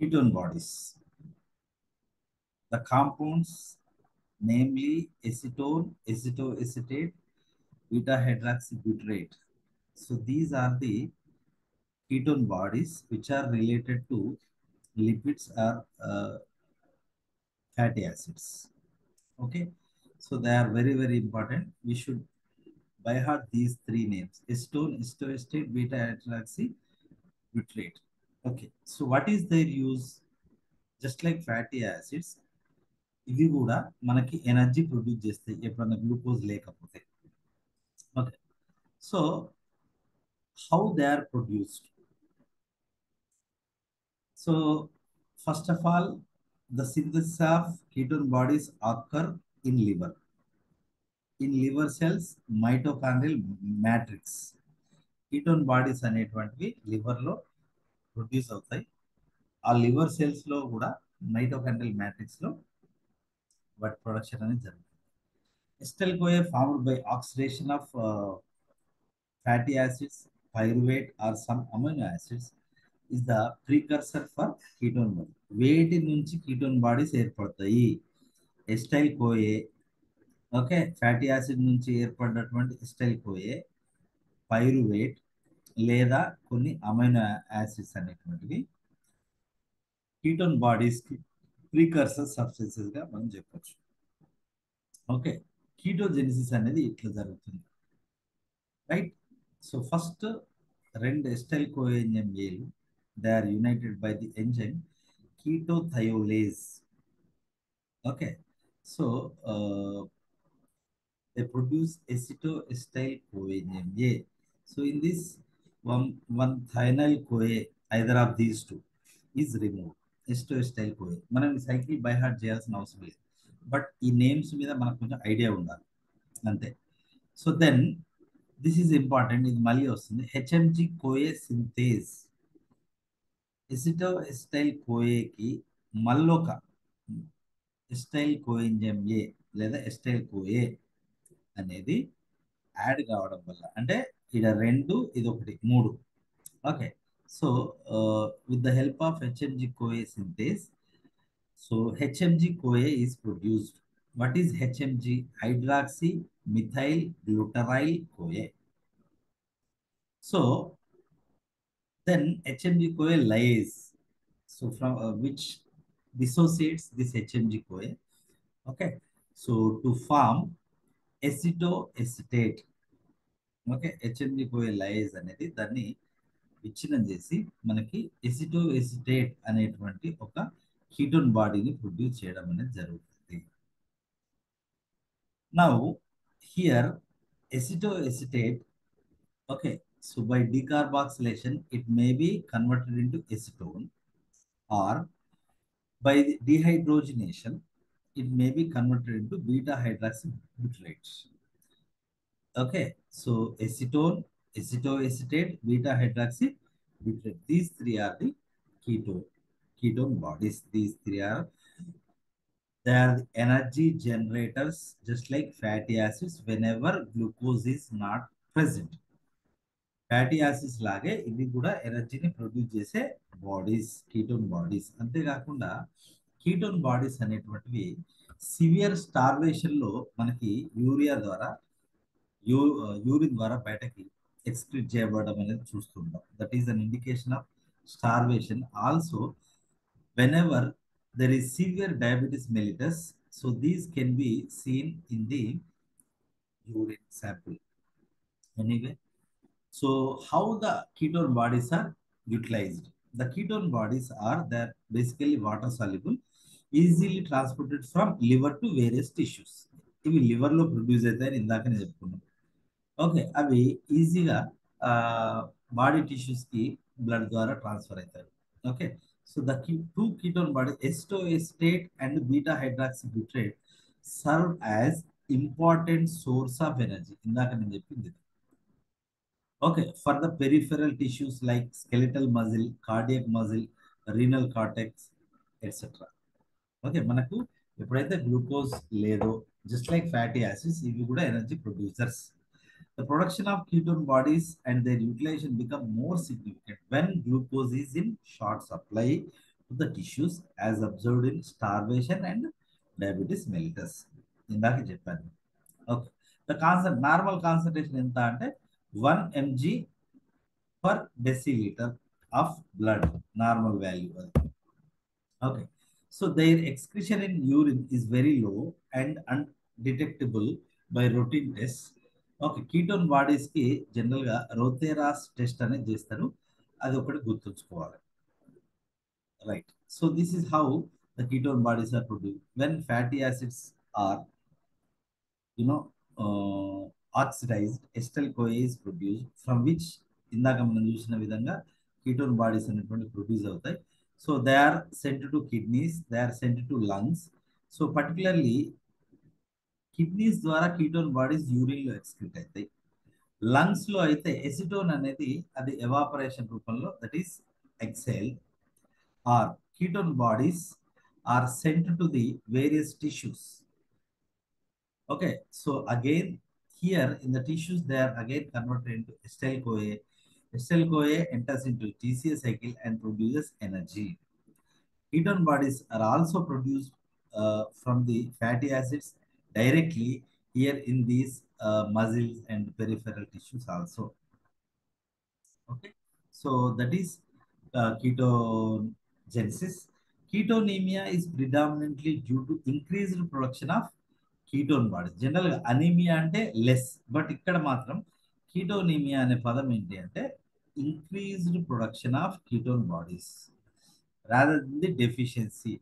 ketone bodies. The compounds, namely acetone, acetoacetate, beta hydroxybutyrate. So these are the ketone bodies which are related to lipids or fatty acids. Okay, so they are very very important. We should by heart these three names: acetone, acetoacetate, beta hydroxybutyrate. Okay, so what is their use? Just like fatty acids, ఇవి కూడా మనకి energy produce చేస్తాయి ఎప్పుడన్నా glucose లేకపోతే. Okay, so how they are produced? So first of all, the synthesis of ketone bodies occur in liver. In liver cells, mitochondrial matrix. Ketone bodies అనేటువంటివి liver లో produce అవుతాయి. ఆ లివర్ సెల్స్ లో కూడా mitochondrial matrix లో వాటి production అనేది జరుగుతుంది. ఎస్టైల్ కోయే formed by oxidation of fatty acids, pyruvate or some amino acids is the precursor for ketone body. వేటి నుంచి కీటోన్ బాడీస్ ఏర్పడతాయి? ఎస్టైల్ కోయే, ఓకే, ఫ్యాటీ యాసిడ్ నుంచి ఏర్పడినటువంటి ఎస్టైల్ కోయే, పైరువేట్ లేదా కొన్ని అమైనో యాసిడ్స్ అనేటువంటివి కీటోన్ బాడీస్ కి ప్రీకర్సర్ సబ్స్టెన్సెస్ గా మనం చెప్పొచ్చు. ఓకే, కీటోజెనిసిస్ అనేది ఇట్లా జరుగుతుంది, రైట్? సో ఫస్ట్ రెండు ఎస్టైల్ కోఎంజైమ్ ఏలు, they are united by the enzyme ketothiolase. Okay, so they produce acetoacetyl coenzyme A. So in this one thionyl CoA, either of these two is removed. Acetoacetyl CoA. మనం cycle by heart చేయాల్సిన అవసరం లేదు, but ఈ names మీద మనకు కొంచెం idea ఉండాలి అంతే. So then this is important, ఇది మళ్ళీ వస్తుంది. హెచ్ఎంజి కోఏ సింథేజ్. ఎసిటోఎసిటైల్ కోఏకి మళ్ళొక ఎస్టైల్ కోఎంజైమ్ ఏ లేదా ఎస్టైల్ కోఏ అనేది యాడ్ కావడం వల్ల, అంటే ఇక్కడ రెండు, ఇది ఒకటి, మూడు. Okay, so with the help of HMG CoA synthase, so HMG CoA is produced. What is HMG? Hydroxy methyl glutaryl CoA. So then HMG CoA lies, so from which dissociates this HMG CoA. Okay, so to form acetoacetate. Okay, హెచ్ఎంజి CoA lies అనేది దాన్ని విచ్ఛిన్నం చేసి మనకి ఎసిటోఎసిటేట్ అనేటువంటి ఒక ketone బాడీని produce చేయడం అనేది జరుగుతుంది. Now here acetoacetate, okay, so by decarboxylation it may be converted into acetone, or by the dehydrogenation it may be converted into beta hydroxybutyrate. Okay, so acetone, acetoacetate, beta hydroxybutyrate, these three are the ketone bodies. These three are, they are the energy generators, just like fatty acids whenever glucose is not present. Fatty acids లాగే ఇవి కూడా ఎనర్జీని produce చేసే bodies, ketone bodies. అంతేకాకుండా ketone bodies అనేటువంటివి severe starvation లో మనకి urea ద్వారా యూరిన్ ద్వారా బయటకి ఎక్స్క్రీట్ చేయబడడం అనేది చూస్తుంటాం. That is an indication of starvation. Also whenever there is severe diabetes mellitus, so these can be seen in the urine sample. Anyway, so how the ketone bodies are utilized? The ketone bodies are that basically water soluble, easily transported from liver to various tissues. ఇవి liver లో produce అవుతాయని ఇందాకనే చెప్పుకున్నాం. Okay, అవి ఈజీగా body tissues కి blood ద్వారా transfer అవుతాయి. Okay, so the two ketone body acetoacetate and beta hydroxybutyrate serve as important source of energy. ఇందాక నేను చెప్పింది. Okay, for the peripheral tissues like skeletal muscle, cardiac muscle, renal cortex etcetera. Okay, మనకు ఎప్పుడైతే glucose లేదో, just like fatty acids, ఇవి కూడా energy producers. The production of ketone bodies and their utilization become more significant when glucose is in short supply the tissues as observed in starvation and diabetes mellitus. ఇందాక చెప్పాను. Okay. The normal concentration ఎంత అంటే 1 mg per deciliter of blood, normal value అది. Okay. So their excretion in urine is very low and undetectable by routine tests. Okay. Ketone bodies కి general గా Rothera's test అనేది చేస్తారు. అది ఒకటి గుర్తుంచుకోవాలి. Right. So this is how the ketone bodies are produce when fatty acids are you know oxidized. Acetyl CoA is produced from which ఇందాక మనం చూసిన విధంగా కీటోన్ బాడీస్ అనేటువంటి ప్రొడ్యూస్ అవుతాయి. So they are sent to kidneys, they are sent to lungs. So particularly kidneys ద్వారా ketone bodies urine లో excrete అవుతాయి. Lungs లో అయితే ఎసిటోన్ అనేది అది ఎవాపరేషన్ రూపంలో, that is exhale. Or ketone bodies are sent to the various tissues. Okay, so again, here in the tissues, they are again converted into acetyl CoA. Acetyl CoA enters into TCA cycle and produces energy. Ketone bodies are also produced from the fatty acids directly here in these muscles and peripheral tissues also. Okay, so that is ketogenesis. Ketonemia is predominantly due to increased production of ketone bodies. జనరల్గా anaemia అంటే less, but ఇక్కడ మాత్రం కీటోనీమియా అనే పదం ఏంటి అంటే increased production of ketone bodies rather than the deficiency.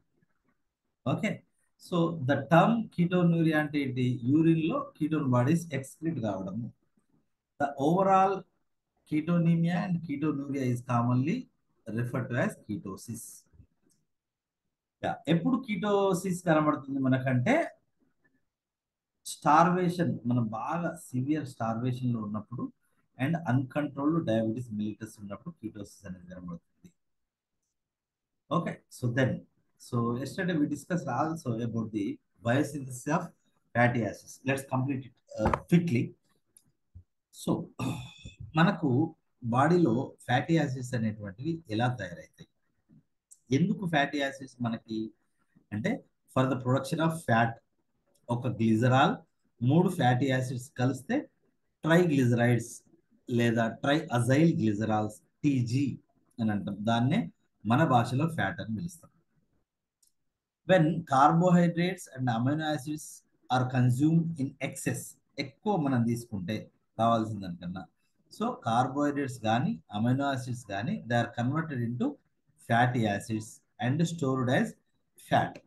Okay. So the term ketonuria అంటే ఏంటి? యూరిన్ లో కీటోన్ బాడీస్ ఎక్స్క్రీట్ కావడము. The overall ketonemia and ketonuria is commonly referred to as ketosis. ఎప్పుడు కీటోసిస్ కనబడుతుంది మనకంటే స్టార్వేషన్, మనం బాగా severe starvation లో ఉన్నప్పుడు అండ్ అన్కంట్రోల్డ్ డయాబెటీస్ మిలిటస్ ఉన్నప్పుడు కీటోసిస్ అనేది కనబడుతుంది. Okay. So then yesterday we discussed also about the biosynthesis of fatty acids. Let's complete it quickly. So మనకు బాడీలో ఫ్యాటీ యాసిడ్స్ అనేటువంటివి ఎలా తయారవుతాయి? ఎందుకు ఫ్యాటీ యాసిడ్స్ మనకి అంటే for the production of fat. ఒక గ్లిజరాల్ 3 ఫ్యాటీ యాసిడ్స్ కలిస్తే ట్రైగ్లిజరైడ్స్ లేదా ట్రై అజైల్ గ్లిజరాల్స్, టీజీ అని అంటాం. దాన్నే మన భాషలో ఫ్యాట్ అని పిలుస్తాం. When carbohydrates and amino acids are consume in excess, ఎక్కువ మనం తీసుకుంటే కావాల్సిన దానికన్నా, సో కార్బోహైడ్రేట్స్ కానీ అమైనో యాసిడ్స్ కానీ they are converted into fatty acids and stored as fat.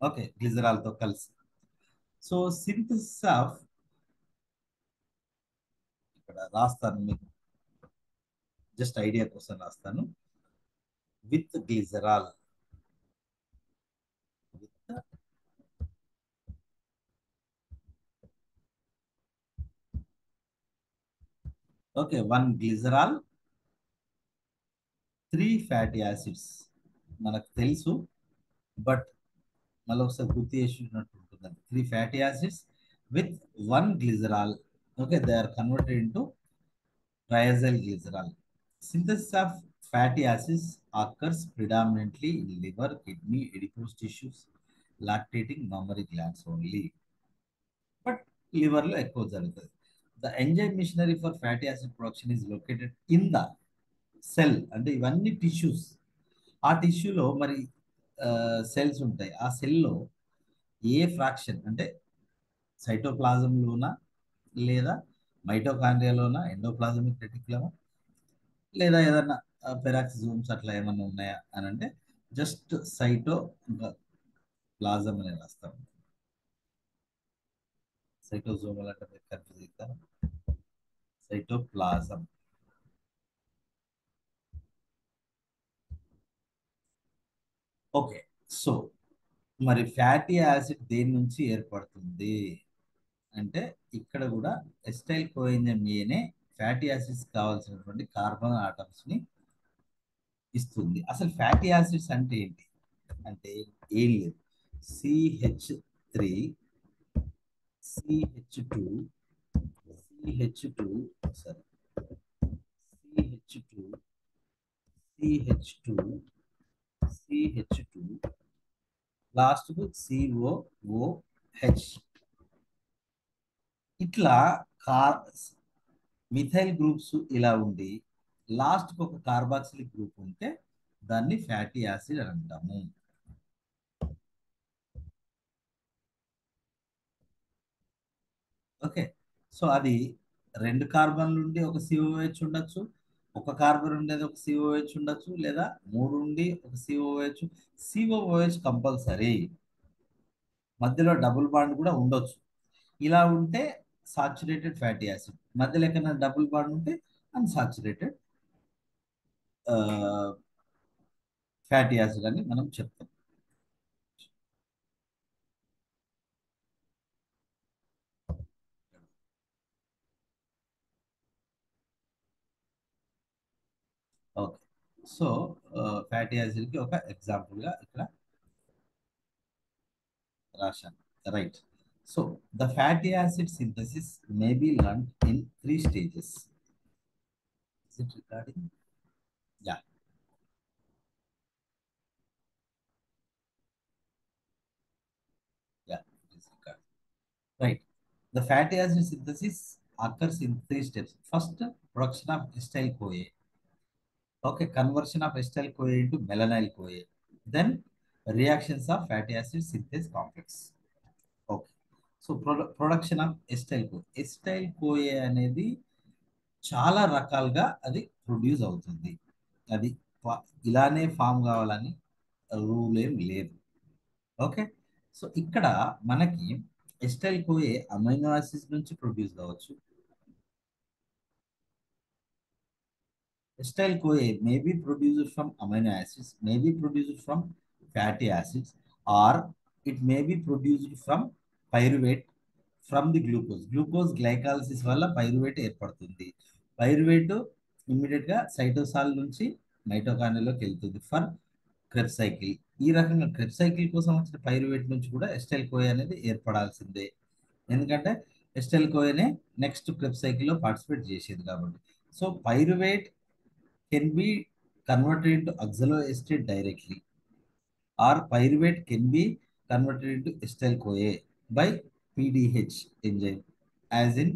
Okay, గ్లిజరాల్తో కలిసి. సో సింథసిస్ ఆఫ్, ఇక్కడ రాస్తాను మీకు జస్ట్ ఐడియా కోసం రాస్తాను. With glycerol, with okay 1 glycerol 3 fatty acids మనకు తెలుసు, బట్ మళ్ళీ ఒకసారి గుర్తు చేసినట్టు ఉంటుంది. 3 fatty acids with 1 glycerol. Okay, they are converted into triacyl glycerol. Synthesis of fatty acids occurs predominantly in liver, kidney, adipose tissues, lactating mammary glands only. But liver లో ఎక్కువ జరుగుతుంది. The enzyme machinery for fatty acid production is located in the cell. అంటే ఇవన్నీ tissues. ఆ టిష్యూలో మరి cells ఉంటాయి. ఆ సెల్లో ఏ ఫ్రాక్షన్ అంటే సైటోప్లాజంలోనా లేదా మైటోకాండ్రియాలోనా ఎండోప్లాజమిక్ రెటిక్యులమా లేదా ఏదన్నా పెరాక్సిజోమ్స్ అట్లా ఏమన్నా ఉన్నాయా అని అంటే జస్ట్ సైటో ప్లాజం అనేది రాస్తాం. సైటోజోమల్ అంటే మీరు కన్ఫ్యూజ్ అవుతారు. సైటోప్లాజం. ఓకే. సో మరి ఫ్యాటీ యాసిడ్ దేని నుంచి ఏర్పడుతుంది అంటే ఇక్కడ కూడా ఎస్టైల్ కోఎంజైమ్ ఏనే ఫ్యాటీ యాసిడ్స్ కావాల్సినటువంటి కార్బన్ ఆటమ్స్ ని ఇస్తుంది. అసలు ఫ్యాటీ యాసిడ్స్ అంటే ఏంటి అంటే ఏం లేదు, CH3 CH2 CH2 సరే CH2 CH2 CH2 లాస్ట్ కు COOH. ఇట్లా కార్ మిథైల్ గ్రూప్స్ ఇలా ఉండి లాస్ట్ ఒక కార్బాక్సిలిక్ గ్రూప్ ఉంటే దాన్ని ఫ్యాటీ యాసిడ్ అని అంటాము. ఓకే. సో అది రెండు కార్బన్లు ఉండి ఒక సిఓహెచ్ ఉండొచ్చు, ఒక కార్బన్ ఉండేది ఒక సిఓహెచ్ ఉండొచ్చు, లేదా మూడు ఉండి ఒక సిఓహెచ్. సిఓఓహెచ్ కంపల్సరీ, మధ్యలో డబుల్ బాండ్ కూడా ఉండొచ్చు. ఇలా ఉంటే సాచురేటెడ్ ఫ్యాటీ యాసిడ్, మధ్యలో ఎక్కడైనా డబుల్ బాండ్ ఉంటే అన్సాచురేటెడ్ ఫ్యాటీ యాసిడ్ అని మనం చెప్తాం. ఓకే. సో ఫ్యాటీ యాసిడ్కి ఒక ఎగ్జాంపుల్గా ఇక్కడ రాశాను. Right. So the fatty acid synthesis may be learn in 3 stages. Is it recording? Yeah, yeah, it is recording. Right. The fatty acid synthesis occurs in 3 steps. First, production of acetyl CoA. Okay, conversion of acetyl CoA into malonyl CoA. Then reactions of fatty acid synthase complex. Okay. So production of ఎస్టైల్ కో, ఎస్టైల్ కోఏ అనేది చాలా రకాలుగా అది produce అవుతుంది. అది ఇలానే form కావాలని rule ఏం లేదు. ఓకే. సో ఇక్కడ మనకి ఎస్టైల్ కోఏ అమైనో యాసిడ్స్ నుంచి ప్రొడ్యూస్ కావచ్చు. Acetyl CoA may be produced from amino acids, may be produced from fatty acids, or it may be produced from pyruvate from the glucose. Glucose glycolysis వల్ల pyruvate ఏర్పడుతుంది. Pyruvate immediate గా cytosol నుంచి మైటోకాండ్రియాలోకి వెళ్తుంది for Krebs cycle. ఈ రకంగా Krebs cycle కోసం వచ్చిన పైరువేట్ నుంచి కూడా ఎస్టైల్ కోయ అనేది ఏర్పడాల్సిందే. ఎందుకంటే ఎస్టైల్ కోయనే నెక్స్ట్ క్రెబ్ సైకిల్లో పార్టిసిపేట్ చేసేది కాబట్టి. So pyruvate can be converted into oxaloacetate directly, or pyruvate can be converted into acetyl CoA by PDH enzyme as in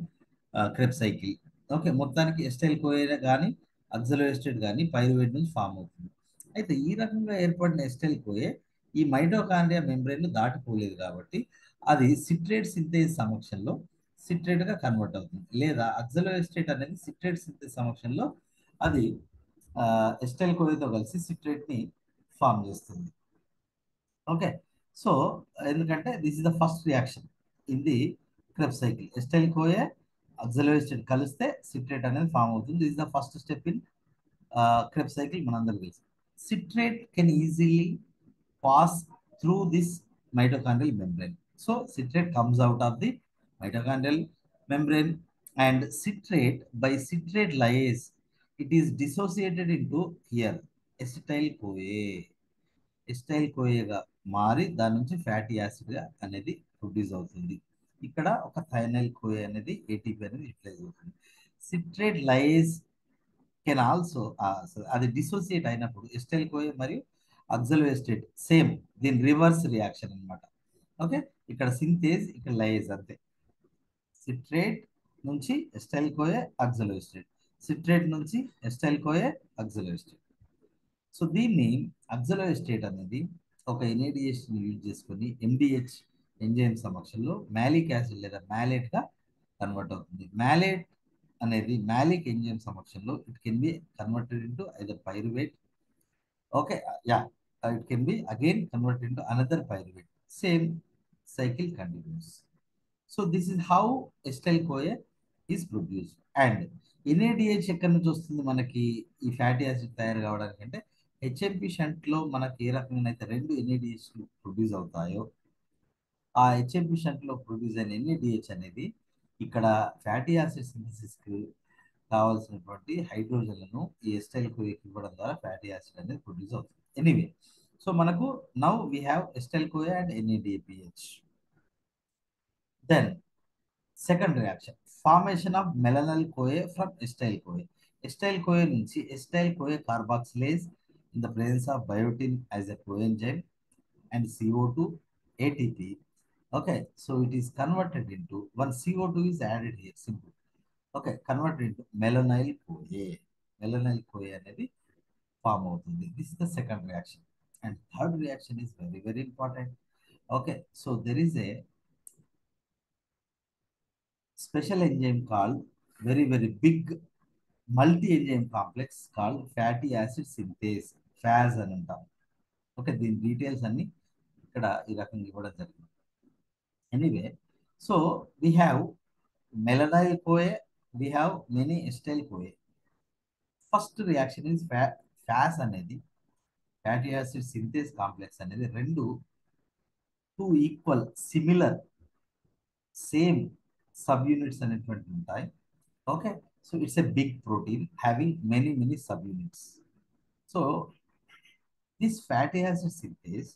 Krebs cycle. Okay. మొత్తానికి ఎస్టైల్ కోఏ కానీ అక్సలోఎస్టేట్ కానీ పైరువేట్ నుంచి ఫామ్ అవుతుంది. అయితే ఈ రకంగా ఏర్పడిన ఎస్టైల్ కోఏ ఈ మైటోకాండ్రియా మెంబ్రెయిన్ దాటిపోలేదు కాబట్టి అది సిట్రేట్ సింథేస్ సమక్షంలో సిట్రేట్ గా కన్వర్ట్ అవుతుంది. లేదా అక్సలోఎస్టేట్ అనేది సిట్రేట్ సింథేస్ సమక్షంలో అది ఎస్టైల్ కోఏతో కలిసి సిట్రేట్ ని ఫామ్ చేస్తుంది. ఓకే. సో ఎందుకంటే this is the first reaction in the Kreb cycle. Acetyl CoA oxaloacetate కలిస్తే సిట్రేట్ అనేది ఫామ్ అవుతుంది. This is the first step in Kreb cycle, మనందరికీ తెలుసు. Citrate can easily pass through this mitochondrial membrane. So citrate comes out of the mitochondrial membrane, and citrate by citrate lyase it is dissociated into here acetyl CoA. Acetyl కోయేగా మారి దాని నుంచి fatty acid గా అనేది produce అవుతుంది. ఇక్కడ ఒక థైనైల్ కోయే అనేది ఏటీపీ అనేది యూటిలైజ్ అవుతుంది. సిట్రేట్ లైజ్ కెన్ ఆల్సో అది డిసోసియేట్ అయినప్పుడు ఎస్టైల్ కోయే మరియు అక్సలోఎస్టేట్ సేమ్, దీని రివర్స్ రియాక్షన్ అన్నమాట. ఓకే. ఇక్కడ సింథేజ్, ఇక్కడ లైజ్ అంతే. సిట్రేట్ నుంచి ఎస్టైల్ కోయే అక్సలోఎస్టేట్, సిట్రేట్ నుంచి ఎస్టైల్ కోయే అక్సలోఎస్టేట్. సో దీన్ని అక్సలోఎస్టేట్ అనేది ఒక ఎన్ఏడిహెచ్ని యూజ్ చేసుకొని ఎండిహెచ్ ఎంజైమ్ సమక్షంలో మ్యాలిక్ యాసిడ్ లేదా మ్యాలేట్ గా కన్వర్ట్ అవుతుంది. మ్యాలేట్ అనేది మ్యాలిక్ ఎంజైమ్ సమక్షంలో it can be converted into either pyruvate. Okay. Yeah, it can be again converted into another pyruvate. Same cycle continuous. So this is how ఎస్టైల్ కోయే is produced. And NADH ఎక్కడి నుంచి వస్తుంది మనకి ఈ fatty acid తయారు కావడానికి అంటే HMP shunt లో మనకి ఏ రకంగా అయితే రెండు ఎన్ఏడిహెచ్ ప్రొడ్యూస్ అవుతాయో ఆ హెచ్ఎంపి షంట్ లో ప్రొడ్యూస్ అయిన ఎన్ఏడిహెచ్ అనేది ఇక్కడ ఫ్యాటీ యాసిడ్ సింథసిస్ కి కావాల్సినటువంటి హైడ్రోజన్లను ఈ ఎస్టైల్ కోయకి ఇవ్వడం ద్వారా ఫ్యాటీ యాసిడ్ అనేది ప్రొడ్యూస్ అవుతుంది. ఎనీవే, సో మనకు now we have acetyl CoA and NADH. Then second reaction formation of malonyl CoA from acetyl CoA. Acetyl CoA నుంచి acetyl CoA carboxylase in the presence of biotin as a coenzyme and CO2 ATP. Okay, so it is converted into one CO2 is added here, simple. Okay, converted into melanyl CoA. Melanyl CoA అనేది form అవుతుంది. This is the second reaction. And third reaction is very very important. Okay, so there is a special enzyme called very very big multi enzyme complex called fatty acid synthase, FAS అని అంటాం. Okay, దీని details అన్ని ఇక్కడ ఈ రకంగా ఇవ్వడం జరిగింది. Anyway, so we have malonyl CoA, we have many acetyl CoA. First reaction is FAS అనేది ఫ్యాటీ యాసిడ్ సింథేస్ కాంప్లెక్స్ అనేది రెండు two equal similar same subunits అనేటువంటి ఉంటాయి. ఓకే, so it's a big protein having many many subunits. So this fatty acid synthase,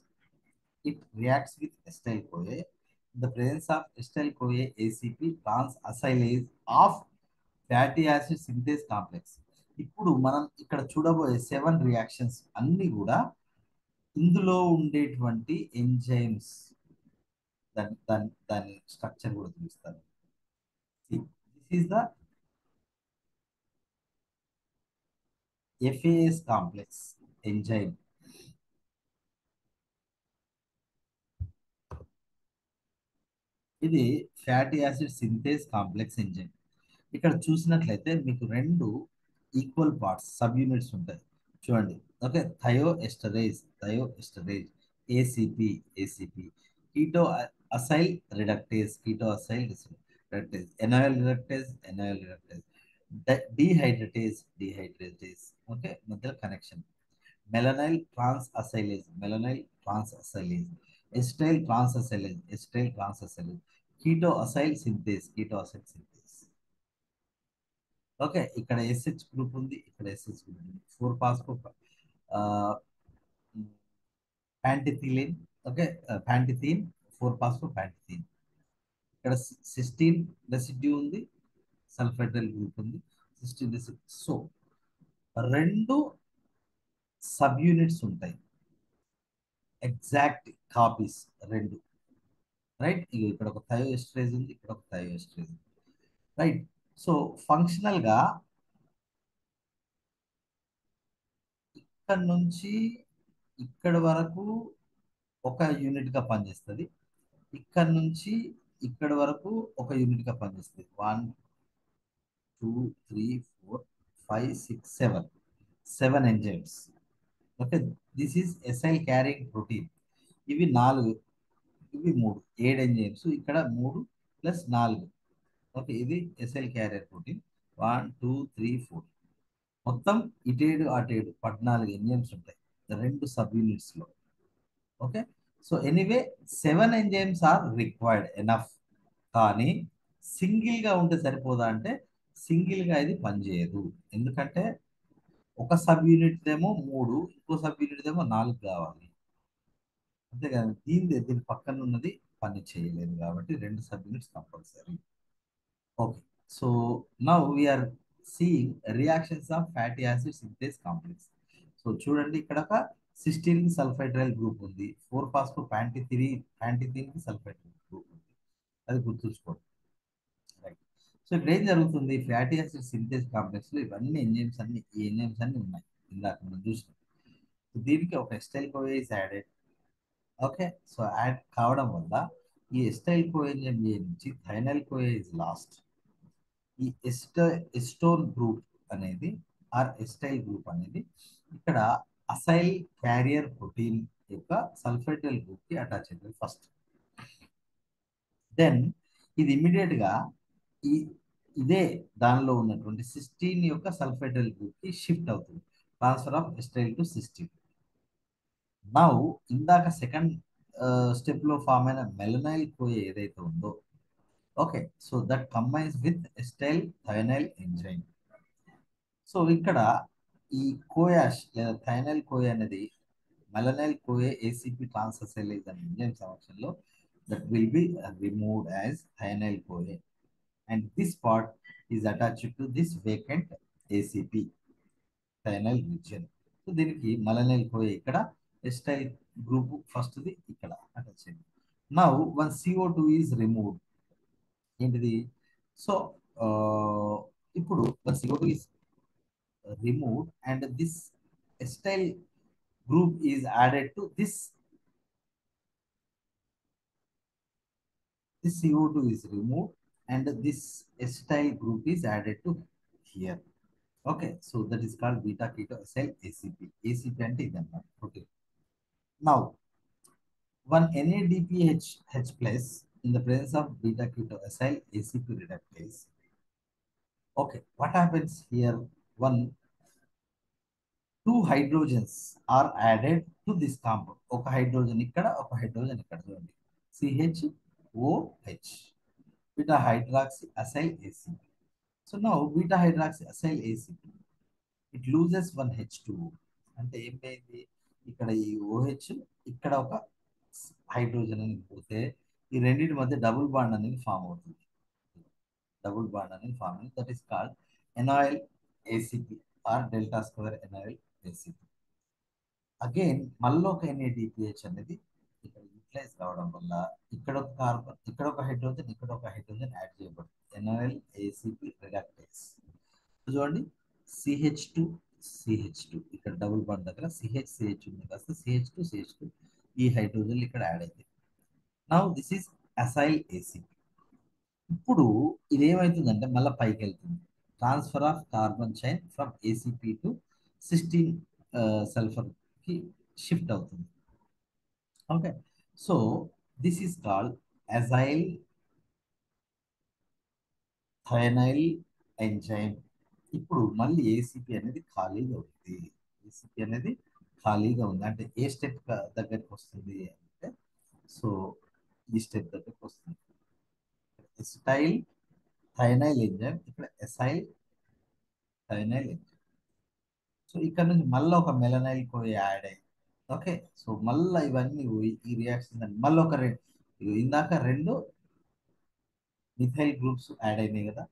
it reacts with acetyl CoA. In the presence of acetyl CoA ACP transacylase of fatty acid synthase complex. ఇప్పుడు మనం ఇక్కడ చూడబోయే 7 reactions అన్ని కూడా ఇందులో ఉండేటువంటి enzymes దాని structure కూడా చూపిస్తాను. This is the FAS complex enzyme. ఇది fatty acid synthase complex enzyme. ఇక్కడ చూసినట్లయితే మీకు రెండు ఈక్వల్ పార్ట్స్ సబ్ యూనిట్స్ ఉంటాయి చూడండి. Okay, thioesterase ACP ACP, keto acyl reductase keto acyl reductase, enoyl reductase enoyl reductase, dehydratase. Okay, మధ్యలో connection. Malonyl transacylase acetyl transacylase keto acyl synthase. Okay, ఇక్కడ SH group ఉంది, ఇక్కడ SH group ఉంది. 4 phosphopantetheine. Okay, pantetheine, 4 phosphopantetheine. ఇక్కడ cysteine residue ఉంది, sulfhydryl group ఉంది, cysteine residue. So రెండు sub units ఉంటాయి, ఎగ్జాక్ట్ కాపీస్ రెండు. రైట్, ఇక్కడ ఒక థయో ఎస్టరేజ్ ఉంది, ఇక్కడ ఒక థయో ఎస్టరేజ్ ఉంది. రైట్, సో ఫంక్షనల్ గా ఇక్కడ నుంచి ఇక్కడ వరకు ఒక యూనిట్ గా పనిచేస్తుంది, ఇక్కడ నుంచి ఇక్కడ వరకు ఒక యూనిట్ గా పనిచేస్తుంది. 1 2 3 4 5 6 7 enzymes. Okay, this is acyl carrying protein. ఇవి 4, ఇవి 3, 7 ఎంజైమ్స్. ఇక్కడ 3 + 4. ఓకే, ఇది ఎస్ఎల్ క్యారియర్ ప్రోటీన్. 1 2 3 4 మొత్తం ఇటేడు అటేడు 14 ఎంజైమ్స్ ఉంటాయి రెండు సబ్ యూనిట్స్ లో. Okay, so anyway 7 enzymes are required enough. కానీ సింగిల్ గా ఉంటే సరిపోదా అంటే సింగిల్ గా ఇది పనిచేయదు. ఎందుకంటే ఒక సబ్ యూనిట్ ఏమో 3, ఇంకో సబ్ యూనిట్ ఏమో 4 కావాలి. అంతేకాదు, దీని పక్కన ఉన్నది పని చేయలేదు కాబట్టి రెండు sub units compulsory. Okay, so now we're seeing reactions of fatty acid synthase complex. So చూడండి, ఇక్కడ ఒక సిస్టీన్ సల్ఫైడ్రైల్ గ్రూప్ ఉంది, 4 పాస్పో ప్యాంటిథీన్ సల్ఫైడ్రైల్ గ్రూప్ ఉంది. అది గుర్తుంచుకోండి. రైట్, సో ఇక్కడ ఏం జరుగుతుంది, ఫ్యాటీ యాసిడ్ సింథేస్ కాంప్లెక్స్ లో ఇవన్నీ ఎంజైమ్స్ అన్ని ఈ ఎంజైమ్స్ అన్ని ఉన్నాయి ఇందాక మనం చూసినాం. సో దీనికి ఒక ఎస్టైల్ కోఏ is added. Okay, so add కావడం వల్ల ఈ ఎస్టైల్ కోఎంజైమ్ ఏ నుంచి థైనల్ కోఏ ఇస్ లాస్ట్. ఈ ఎస్టోన్ గ్రూప్ అనేది ఎస్టైల్ గ్రూప్ అనేది ఇక్కడ అసైల్ క్యారియర్ ప్రోటీన్ యొక్క సల్ఫైడ్రల్ గ్రూప్ కి అటాచ్ అవుతుంది ఫస్ట్. దెన్ ఇది ఇమీడియట్ గా ఈ ఇదే దానిలో ఉన్నటువంటి సిస్టీన్ యొక్క సల్ఫైడ్రల్ గ్రూప్ కి షిఫ్ట్ అవుతుంది, transfer of acetyl to cysteine. Now ఇందాక సెకండ్ స్టెప్ లో ఫామ్ అయిన మెలనైల్ కోయ ఏదైతే ఉందో, okay, so that combines with acetyl thienyl enzyme. So ఇక్కడ ఈ కోయాష్ లేదా థైనైల్ కోయ అనేది మెలనైల్ కోయ ఏసీపీ ట్రాన్ససైలేజ్ అనే ఎంజైమ్ సమక్షంలో that will be removed as thienyl CoA, and this part is attached to this vacant ACP thienyl region. So దీనికి malonyl కోయ ఇక్కడ, ఎస్టైల్ group ఫస్ట్ది ఇక్కడ అటాచ్ అయింది. Now one CO2 is removed. ఏంటిది? సో ఇప్పుడు one CO2 is removed and this acyl group is added to this CO2 is removed and this acyl group is added to here. Okay, so that is called beta keto acyl ACP. ACP అంటే ఇదన్నమాట protein. Now one NADPH H plus in the presence of beta keto acyl ACP reductase. Okay, what happens here? One two hydrogens are added to this compound. ఒక hydrogen ఇక్కడ, ఒక hydrogen ఇక్కడ చూడండి. CHOH, beta hydroxy acyl ACP. So now beta hydroxy acyl ACP, it loses one H2O. అంటే ఏమైంది? ఇక్కడ ఈ OH, ఇక్కడ ఒక హైడ్రోజన్ అనేది పోతే ఈ రెండింటి మధ్య డబుల్ బాండ్ అనేది ఫామ్ అవుతుంది. డబుల్ బాండ్ అనేది ఫామ్ అయింది. That is called enoyl ACP or delta square enoyl ACP. Again మళ్ళీ ఒక NADPH అనేది ఇక్కడ యూటిలైజ్ కావడం వల్ల ఇక్కడ ఒక కార్బన్, ఇక్కడ ఒక హైడ్రోజన్, ఇక్కడ ఒక హైడ్రోజన్ యాడ్ చేయబడుతుంది. ఎనాయిల్ ACP రిడక్టేస్. చూడండి, CH2 CH2 ఇక్కడ డబుల్ బాండ్ దగ్గర CH ఉంది కాస్త CH2 ఈ హైడ్రోజన్ ఇక్కడ యాడ్ అయింది. Now this is acyl ACP. ఇప్పుడు ఇది ఏమవుతుందంటే మళ్ళీ పైకి వెళ్తుంది. Transfer of carbon chain from ACP to 16 sulfur కి షిఫ్ట్ అవుతుంది. Okay, so this is called acyl thienyl enzyme. ఇప్పుడు మళ్ళీ ACP అనేది ఖాళీగా ఉంది. ACP అనేది ఖాళీగా ఉంది అంటే ఏ స్టెప్ దగ్గరికి వస్తుంది అంటే, సో ఈ స్టెప్ దగ్గరికి వస్తుంది. ఎసిటైల్ థైనైల్ ఎంజైమ్, ఇక్కడ ఎసైల్ థైనైల్ ఎంజైమ్. సో ఇక్కడ నుంచి మళ్ళీ ఒక మెలనైల్ కో యాడ్ అయ్యింది. ఓకే, సో మళ్ళీ ఇవన్నీ ఈ రియాక్షన్ మళ్ళీ ఒక ఇందాక రెండు మిథైల్ గ్రూప్స్ యాడ్ అయినాయి కదా,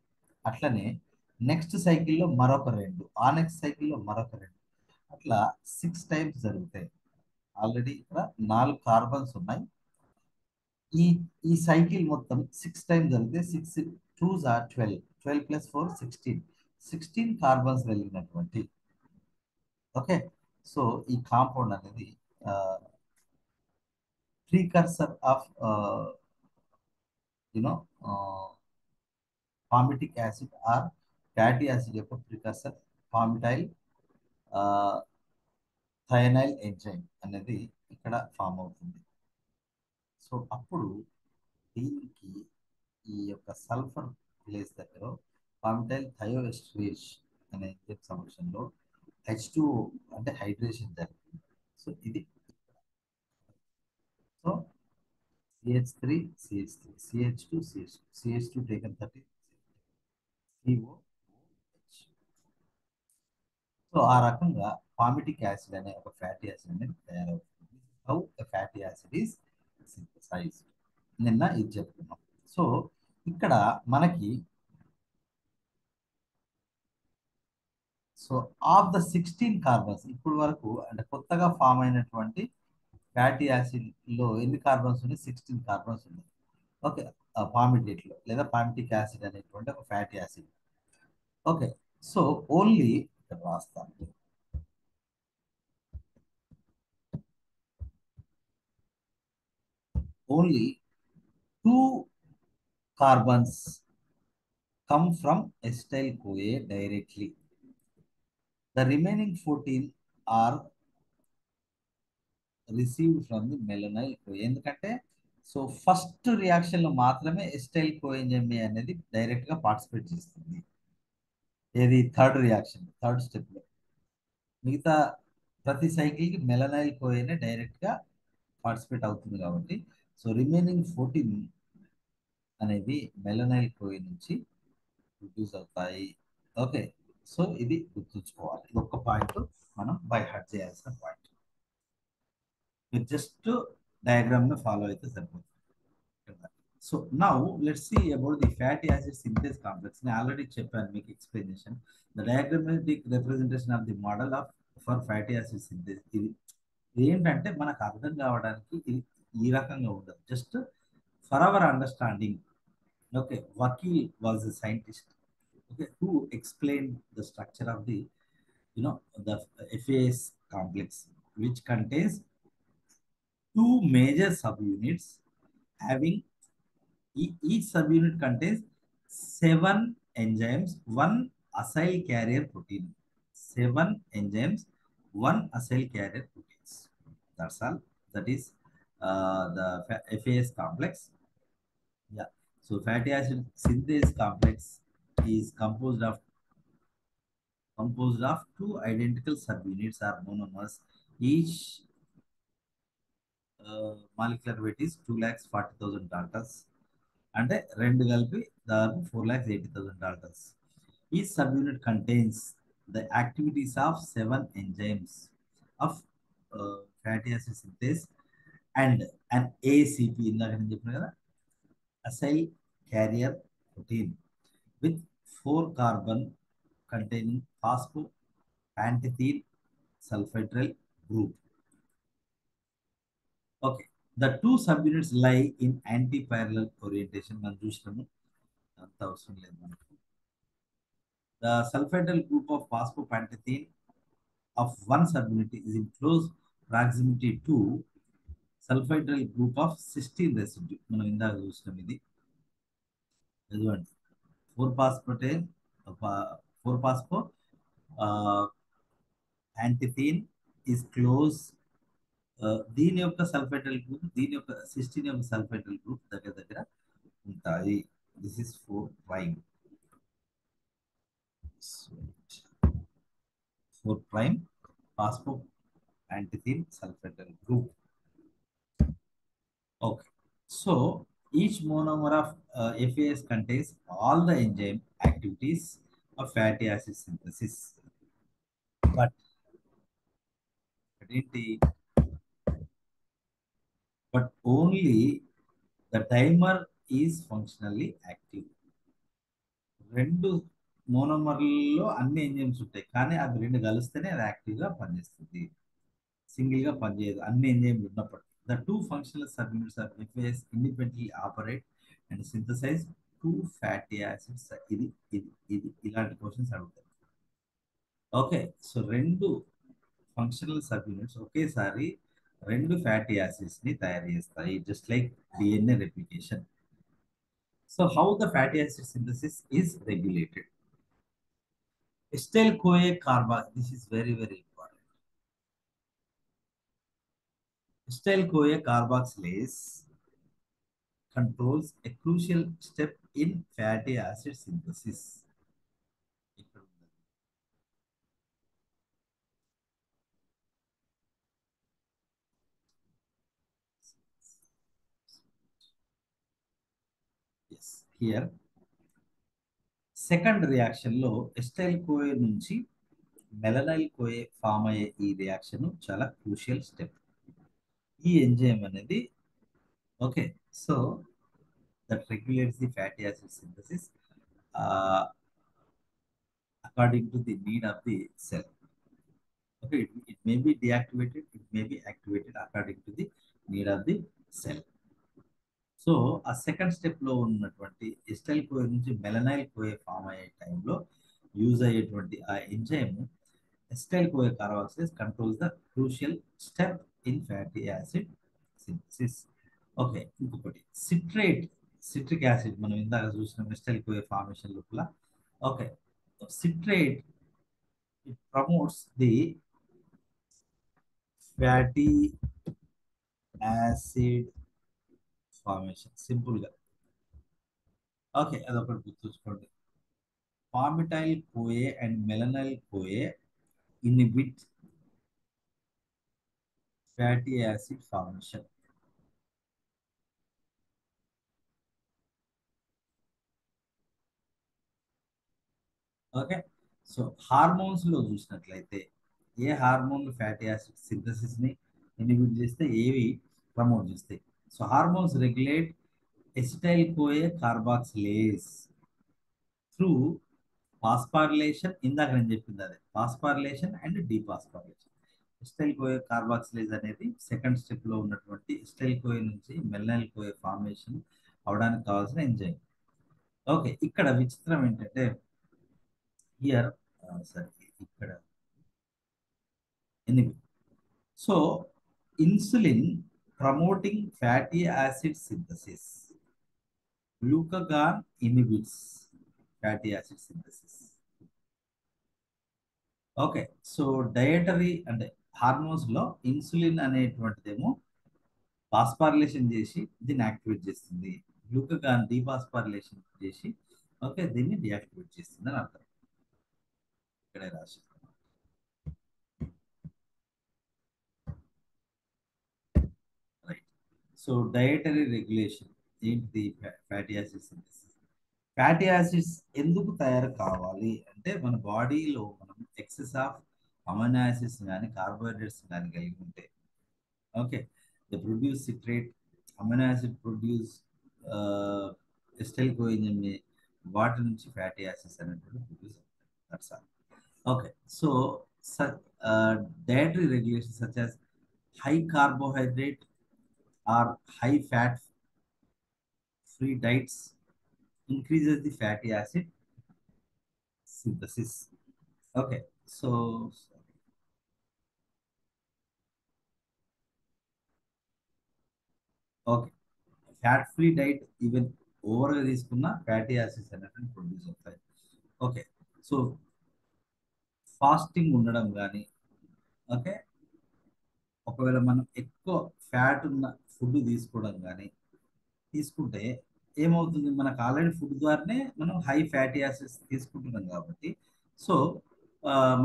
అట్లనే నెక్స్ట్ సైకిల్లో మరొక రెండు, ఆ నెక్స్ట్ సైకిల్లో మరొక రెండు, అట్లా 6 టైమ్స్ జరుగుతాయి. ఆల్రెడీ ఇక్కడ 4 కార్బన్స్ ఉన్నాయి. ఈ ఈ సైకిల్ మొత్తం 6 టైమ్స్ జరిగితే 6 2s are 12, 12 plus 4 16 కార్బన్స్ కలిగినటువంటి, ఓకే, సో ఈ కాంపౌండ్ అనేది precursor of you know palmitic acid or fatty acid యొక్క ప్రికర్సర్ పామిటైల్ థైనైల్ ఎంజైమ్ అనేది ఇక్కడ ఫామ్ అవుతుంది. సో అప్పుడు దీనికి ఈ యొక్క సల్ఫర్ ప్లేస్ దగ్గర పామిటైల్ థయోఎస్ట్రేజ్ అనే ఎంజైమ్ సమక్షంలో H2O అంటే హైడ్రేషన్ జరుగుతుంది. సో ఇది so CH3 CH3 CH2 CH2 CH2 taken 30 COOH. So ఆ రకంగా పామిటిక్ యాసిడ్ అనే ఒక ఫ్యాటీ యాసిడ్ అనేది తయారవుతుంది. How a fatty acid is synthesised. నిన్న ఇది చెప్పుకున్నాం. సో ఇక్కడ మనకి సో ఆఫ్ ద 16 కార్బన్స్ ఇప్పుడు వరకు అంటే కొత్తగా ఫామ్ అయినటువంటి ఫ్యాటీ యాసిడ్ లో ఎన్ని కార్బన్స్ ఉన్నాయి? 16 కార్బన్స్ ఉన్నాయి. ఓకే, పామిటేట్ లో లేదా పామిటిక్ యాసిడ్ అనేటువంటి ఒక fatty acid. Okay, so only ఇక్కడ రాస్తాను, only 2 carbons come from acetyl CoA directly. The remaining 14 are received from the melanyl CoA. ఎందుకంటే సో ఫస్ట్ రియాక్షన్ లో మాత్రమే ఎస్టైల్ కోఎంజైమ్ అనేది డైరెక్ట్ గా పార్టిసిపేట్ చేస్తుంది. ఏది? థర్డ్ రియాక్షన్, థర్డ్ స్టెప్ లో. మిగతా ప్రతి సైకిల్ కి మెలనైల్ కోఏనే డైరెక్ట్ గా పార్టిసిపేట్ అవుతుంది కాబట్టి సో రిమైనింగ్ 14 అనేవి మెలనైల్ కోఏ నుంచి ప్రొడ్యూస్ అవుతాయి. ఓకే, సో ఇది గుర్తుంచుకోవాలి. ఇది ఒక పాయింట్ మనం బై హార్ట్ చేయాల్సిన పాయింట్. మీరు జస్ట్ డయాగ్రామ్ ను ఫాలో అయితే సరిపోతుంది. So now let's see about the fatty acid synthase complex. నేను ఆల్రెడీ చెప్పాను మీకు explanation. The diagrammatic representation of the model of for fatty acid synthesis. ఇది ఏంటంటే మనకు అర్థం కావడానికి ఇది ఈ రకంగా ఉండదు. Just for our understanding. Okay, Wakil was a scientist, okay, who explained the structure of the, you know, the FAS complex, which contains two major subunits having each subunit contains seven enzymes, one acyl carrier protein. Seven enzymes, one acyl carrier proteins. That's all. That is the FAS complex. Yeah. So fatty acid synthase complex is composed of two identical subunits or monomers. Each molecular weight is 2,40,000 daltons. అంటే రెండు కలిపి దాదాపు 4,80,000 daltons. Each subunit contains the activities of seven enzymes of fatty acid synthase and an ACP, ఇందాక నేను చెప్పిన కదా, acyl carrier protein with four carbon containing phosphopanthine sulfhydryl group. Okay. The two subunits lie in anti-parallel orientation. మనం చూసినాము, అంత అవసరం లేదు మనకు. The sulfhydryl group of phosphopanthine of one subunit is in close proximity to sulfhydryl group of cysteine residue. మనం ఇందాక చూసినాం ఇది. ఎదువండి 4-phosphate 4-phospho antithene is close. దీని యొక్క సల్ఫైటల్ గ్రూప్, దీని యొక్క సిస్టీన్ యొక్క సల్ఫైటల్ గ్రూప్ దగ్గర దగ్గర ఉంటాయి. This is 4' 4' phosphopantetheine sulfhydryl group. Okay. So each monomer of FAS contains all the enzyme activities of fatty acid synthesis. But ఏంటి, but only the dimer is functionally active. రెండు మోనోమర్లలో అన్ని enzymes ఉంటాయి, కానీ అవి రెండు కలిస్తేనే అది యాక్టివ్గా పనిచేస్తుంది, సింగిల్గా పనిచేయదు అన్ని ఎంజైమ్లు ఉన్నప్పటికీ. The two functional subunits of FAS independently operate and synthesize two fatty acids. ఇది ఇది ఇది ఇలాంటి క్వశ్చన్స్ అడుగుతాయి. ఓకే. సో రెండు ఫంక్షనల్ సబ్యూనిట్స్ ఒకేసారి రెండు ఫ్యాటీ యాసిడ్స్ని తయారు చేస్తాయి, just like DNA replication. So how the fatty acid synthesis is regulated? Acetyl-CoA carbox. This is very, very important. Acetyl-CoA carboxylase controls a crucial step in fatty acid synthesis. Yes, here second reaction లో ఎస్టైల్ CoA నుంచి మెలనైల్ కోయే form అయ్యే ఈ reaction చాలా crucial step. ఈ enzyme అనేది, okay, so that regulates the fatty acid synthesis according to the need of the cell. Okay, it may be deactivated, it may be activated according to the need of the cell. So ఆ second స్టెప్లో ఉన్నటువంటి ఎస్టైల్ CoA నుంచి మెలనైల్ కోయే form అయ్యే టైంలో use అయ్యేటువంటి ఆ enzyme acetyl CoA carboxylase controls the crucial step in fatty acid synthesis. Okay. ఇంకొకటి citric acid మనం ఇందాక చూసిన ఎస్టైల్ కోయే ఫార్మేషన్ లోపల. Okay. Citrate it promotes the fatty acid formation. Simple గా. ఓకే, అదొకటి గుర్తుంచుకోండి. Palmitoyl CoA and malonyl CoA inhibit fatty acid formation. Okay. So hormones లో చూసినట్లయితే ఏ హార్మోన్ ఫ్యాటీ యాసిడ్ సింథసిస్ ని ఇన్హిబిట్ చేస్తే ఏవి ప్రమోట్ చేస్తాయి? So hormones regulate acetyl కోయే carboxylase through phosphorylation ఇందాక నేను చెప్పింది అదే, phosphorylation and dephosphorylation. Acetyl CoA carboxylase అనేది సెకండ్ స్టెప్ లో ఉన్నటువంటి ఎస్టైల్ కోయ్ నుంచి మెల్నైల్ కోయ్ ఫార్మేషన్ అవడానికి కావాల్సిన ఎంజైమ్. ఓకే, ఇక్కడ విచిత్రం ఏంటంటే హియర్ సరే ఇక్కడ ఎనిమిది. So insulin promoting fatty acid synthesis, glucagon inhibits fatty acid synthesis. Okay, so dietary అంటే హార్మోన్స్ లో ఇన్సులిన్ అనేటువంటిదేమో ఫాస్ఫారిలేషన్ చేసి దీన్ని యాక్టివేట్ చేస్తుంది, గ్లూకగాన్ డీఫాస్ఫారిలేషన్ చేసి ఓకే దీన్ని డియాక్టివేట్ చేస్తుంది అని అర్థం. ఇక్కడే రాసి రైట్. సో డయటరీ రెగ్యులేషన్ ఏంటిది? Fatty acids synthesis. Fatty acids ఎందుకు తయారు కావాలి అంటే మన బాడీలో మనం ఎక్సెస్ ఆఫ్ అమైనో యాసిడ్స్ కానీ కార్బోహైడ్రేట్స్ కానీ కలిగి ఉంటే okay the produce citrate amino acid produce ఎస్టైల్ coenzyme, వాటి నుంచి ఫ్యాటీ యాసిడ్స్ అనేటువంటి ప్రొడ్యూస్ అవుతాయి. That's all. Okay, so dietary regulation such as high carbohydrate or high fat free diets increases the fatty acid synthesis. Okay, so okay, fat free diet even ఓవర్గా తీసుకున్న fatty acids అనేటువంటి produce అవుతాయి. Okay, so fasting ఉండడం కానీ okay ఒకవేళ మనం ఎక్కువ fat ఉన్న ఫుడ్ తీసుకోవడం కానీ తీసుకుంటే ఏమవుతుంది, మనకు ఆల్రెడీ ఫుడ్ ద్వారానే మనం హై ఫ్యాటీ యాసిడ్స్ తీసుకుంటున్నాం కాబట్టి సో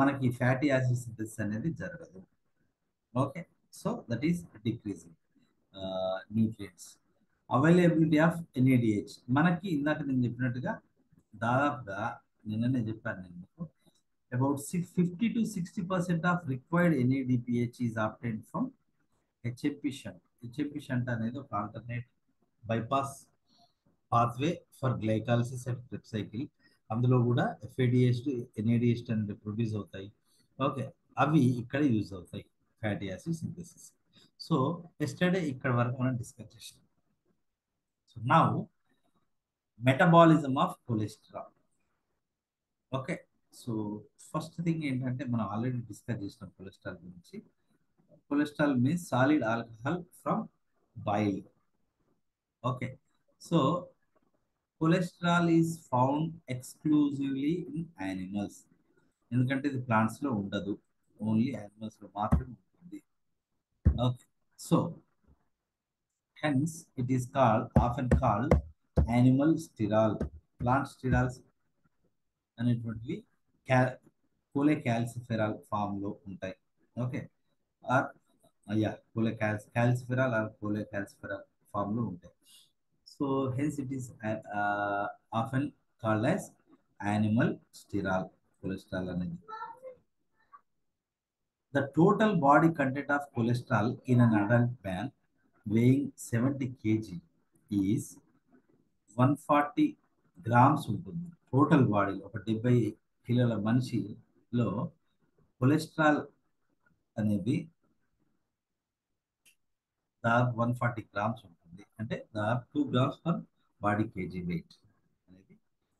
మనకి ఫ్యాటీ యాసిడ్ సింథసిస్ అనేది జరగదు. Okay, so that is decreasing nutrients. Availability of NADH మనకి ఇందాక నేను చెప్పినట్టుగా దాదాపుగా నిన్ననే చెప్పాను నేను మీకు about 50 to 60% of required NADPH is obtained from HMP shunt. HMP shunt అనేది ఒక alternate bypass pathway for glycolysis and Krebs cycle. అందులో కూడా ఎఫ్ఏడిహెచ్ ఎన్ఏడిహెచ్ అనేది ప్రొడ్యూస్ అవుతాయి. ఓకే, అవి ఇక్కడ యూజ్ అవుతాయి fatty acid synthesis. So yesterday ఇక్కడ వరకు మనం డిస్కస్ చేసాం. So now metabolism of cholesterol. Okay, so first thing ఏంటంటే మనం ఆల్రెడీ డిస్కస్ చేసిన కొలెస్ట్రాల్ గురించి. Cholesterol means solid alcohol from boil. Okay, so cholesterol is found exclusively in animals. ఎందుకంటే ఇది ప్లాంట్స్ లో ఉండదు, ఓన్లీ యానిమల్స్ లో మాత్రమే ఉంటుంది. Okay, so hence it is called often called animal sterol. Plant sterols అనేటువంటివి కోలే క్యాల్సిఫెరాల్ ఫామ్ లో ఉంటాయి. ఓకే, ఆర్ అయ్యా cholecalciferol or cholecalciferol form లో ఉంటాయి. So hence it is often called as animal sterol cholesterol అనేది. The total body content of cholesterol in an adult man weighing 70 kg is 140 grams ఉంటుంది. Total body ఒక 70 కిలోల మనిషిలో cholesterol అనేది దాదాపు 140 grams ఉంటుంది. అంటే దాదాపు 2 grams per body kg weight అనేది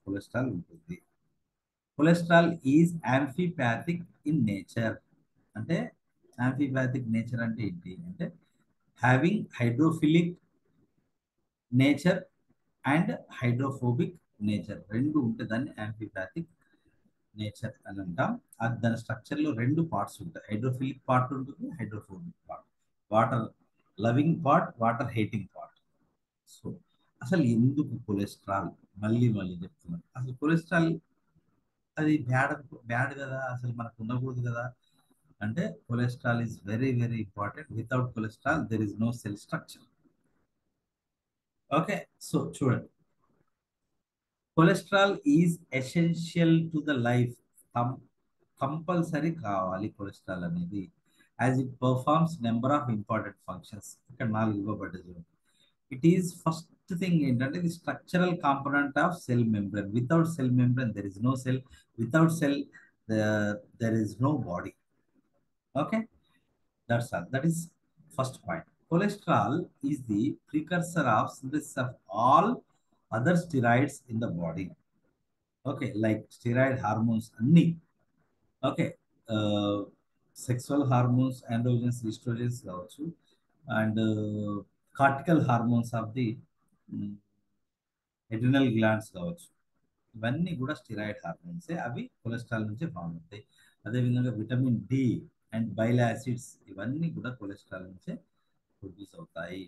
కొలెస్ట్రాల్ ఉంటుంది. Cholesterol is amphipathic in nature. అంటే యాంఫీప్యాథిక్ నేచర్ అంటే ఏంటి అంటే having hydrophilic nature and hydrophobic nature రెండు ఉంటే దాన్ని యాంఫీప్యాథిక్ నేచర్ అని అంటాం. అది దాని స్ట్రక్చర్ లో రెండు పార్ట్స్ ఉంటాయి, హైడ్రోఫిలిక్ పార్ట్ ఉంటుంది, hydrophobic part, water loving part, water hating part. So అసలు ఎందుకు కొలెస్ట్రాల్, మళ్ళీ మళ్ళీ చెప్తున్నాను, అసలు కొలెస్ట్రాల్ అది బ్యాడ్ బ్యాడ్ కదా, అసలు మనకు ఉండకూడదు కదా అంటే cholesterol is very very important. Without cholesterol there is no cell structure. Okay, so చూడండి, cholesterol is essential to the life. Compulsory కావాలి కొలెస్ట్రాల్ అనేది, as it performs number of important functions. ఇక్కడ 4 ఇవ్వబడ్డది. ఇట్ ఈస్ ఫస్ట్ థింగ్ ఏంటంటే ఇది structural component of cell membrane. Without cell membrane there is no cell. Without cell there is no body. Okay, that's all. That is first point. Cholesterol is the precursor of synthesis of all other steroids in the body. Okay, like steroid hormones అన్ని. Okay, sexual hormones, androgens, oestrogens కావచ్చు, and cortical hormones of the adrenal glands కావచ్చు. ఇవన్నీ కూడా steroid హార్మోన్సే. అవి cholesterol నుంచి form అవుతాయి. అదేవిధంగా vitamin D and bile acids ఇవన్నీ కూడా కొలెస్ట్రాల్ నుంచే ప్రొడ్యూస్ అవుతాయి.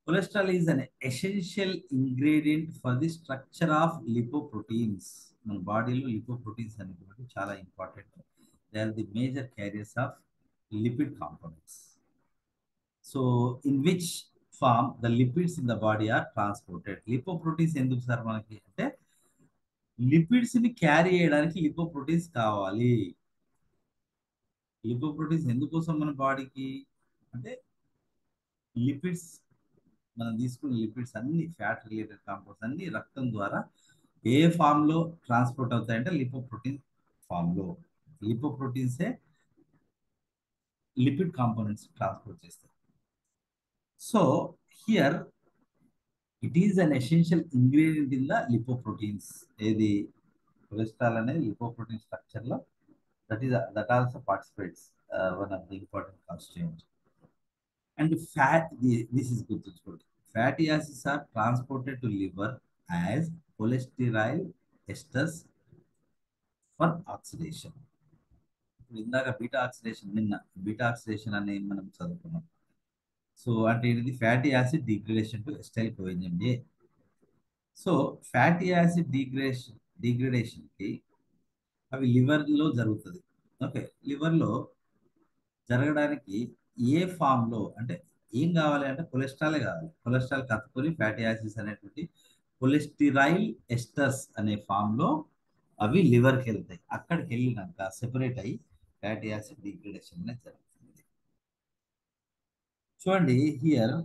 Cholesterol is an essential ingredient for the structure of lipoproteins. మన బాడీలో లిపోప్రోటీన్స్ అనేటువంటి చాలా important. They are the major carriers of lipid components. So in which form the lipids in the body are transported. Lipoproteins ఎందుకు sir మనకి అంటే lipids ని carry చేయడానికి lipoproteins కావాలి. లిపోప్రోటీన్స్ ఎందుకోసం మన బాడీకి అంటే లిపిడ్స్, మనం తీసుకున్న లిపిడ్స్ అన్ని ఫ్యాట్ రిలేటెడ్ కాంపౌండ్స్ అన్ని రక్తం ద్వారా ఏ ఫామ్ లో ట్రాన్స్పోర్ట్ అవుతాయంటే లిపోప్రోటీన్ ఫామ్ లో. లిపోప్రోటీన్సే లిపిడ్ కాంపోనెంట్స్ ట్రాన్స్పోర్ట్ చేస్తాయి. So here it is an essential ingredient in the lipoproteins. ఏది కొలెస్ట్రాల్ అనేది లిపోప్రోటీన్ స్ట్రక్చర్ లో that also participates one of the important constituent. And fat, this is గుర్తుంచుకోండి, fatty acids are transported to liver as cholesterol esters for oxidation. ఇప్పుడు ఇందాక beta oxidation, నిన్న beta oxidation అని మనం చదువుకున్నాం. సో అంటే ఇది fatty acid degradation to acetyl coenzyme A. So fatty acid డిగ్రేడేషన్కి అవి లివర్లో జరుగుతుంది. ఓకే, లివర్లో జరగడానికి ఏ ఫామ్లో అంటే ఏం కావాలి అంటే కొలెస్ట్రాలే కావాలి. కొలెస్ట్రాల్ కత్తుకొని ఫ్యాటీ యాసిడ్స్ అనేటువంటి కొలెస్టిరైల్ ఎస్టర్స్ అనే ఫామ్లో అవి లివర్కి వెళ్తాయి. అక్కడికి వెళ్ళినాక సెపరేట్ అయ్యి ఫ్యాటీ యాసిడ్ డిగ్రేడేషన్ అనేది జరుగుతుంది. చూడండి here,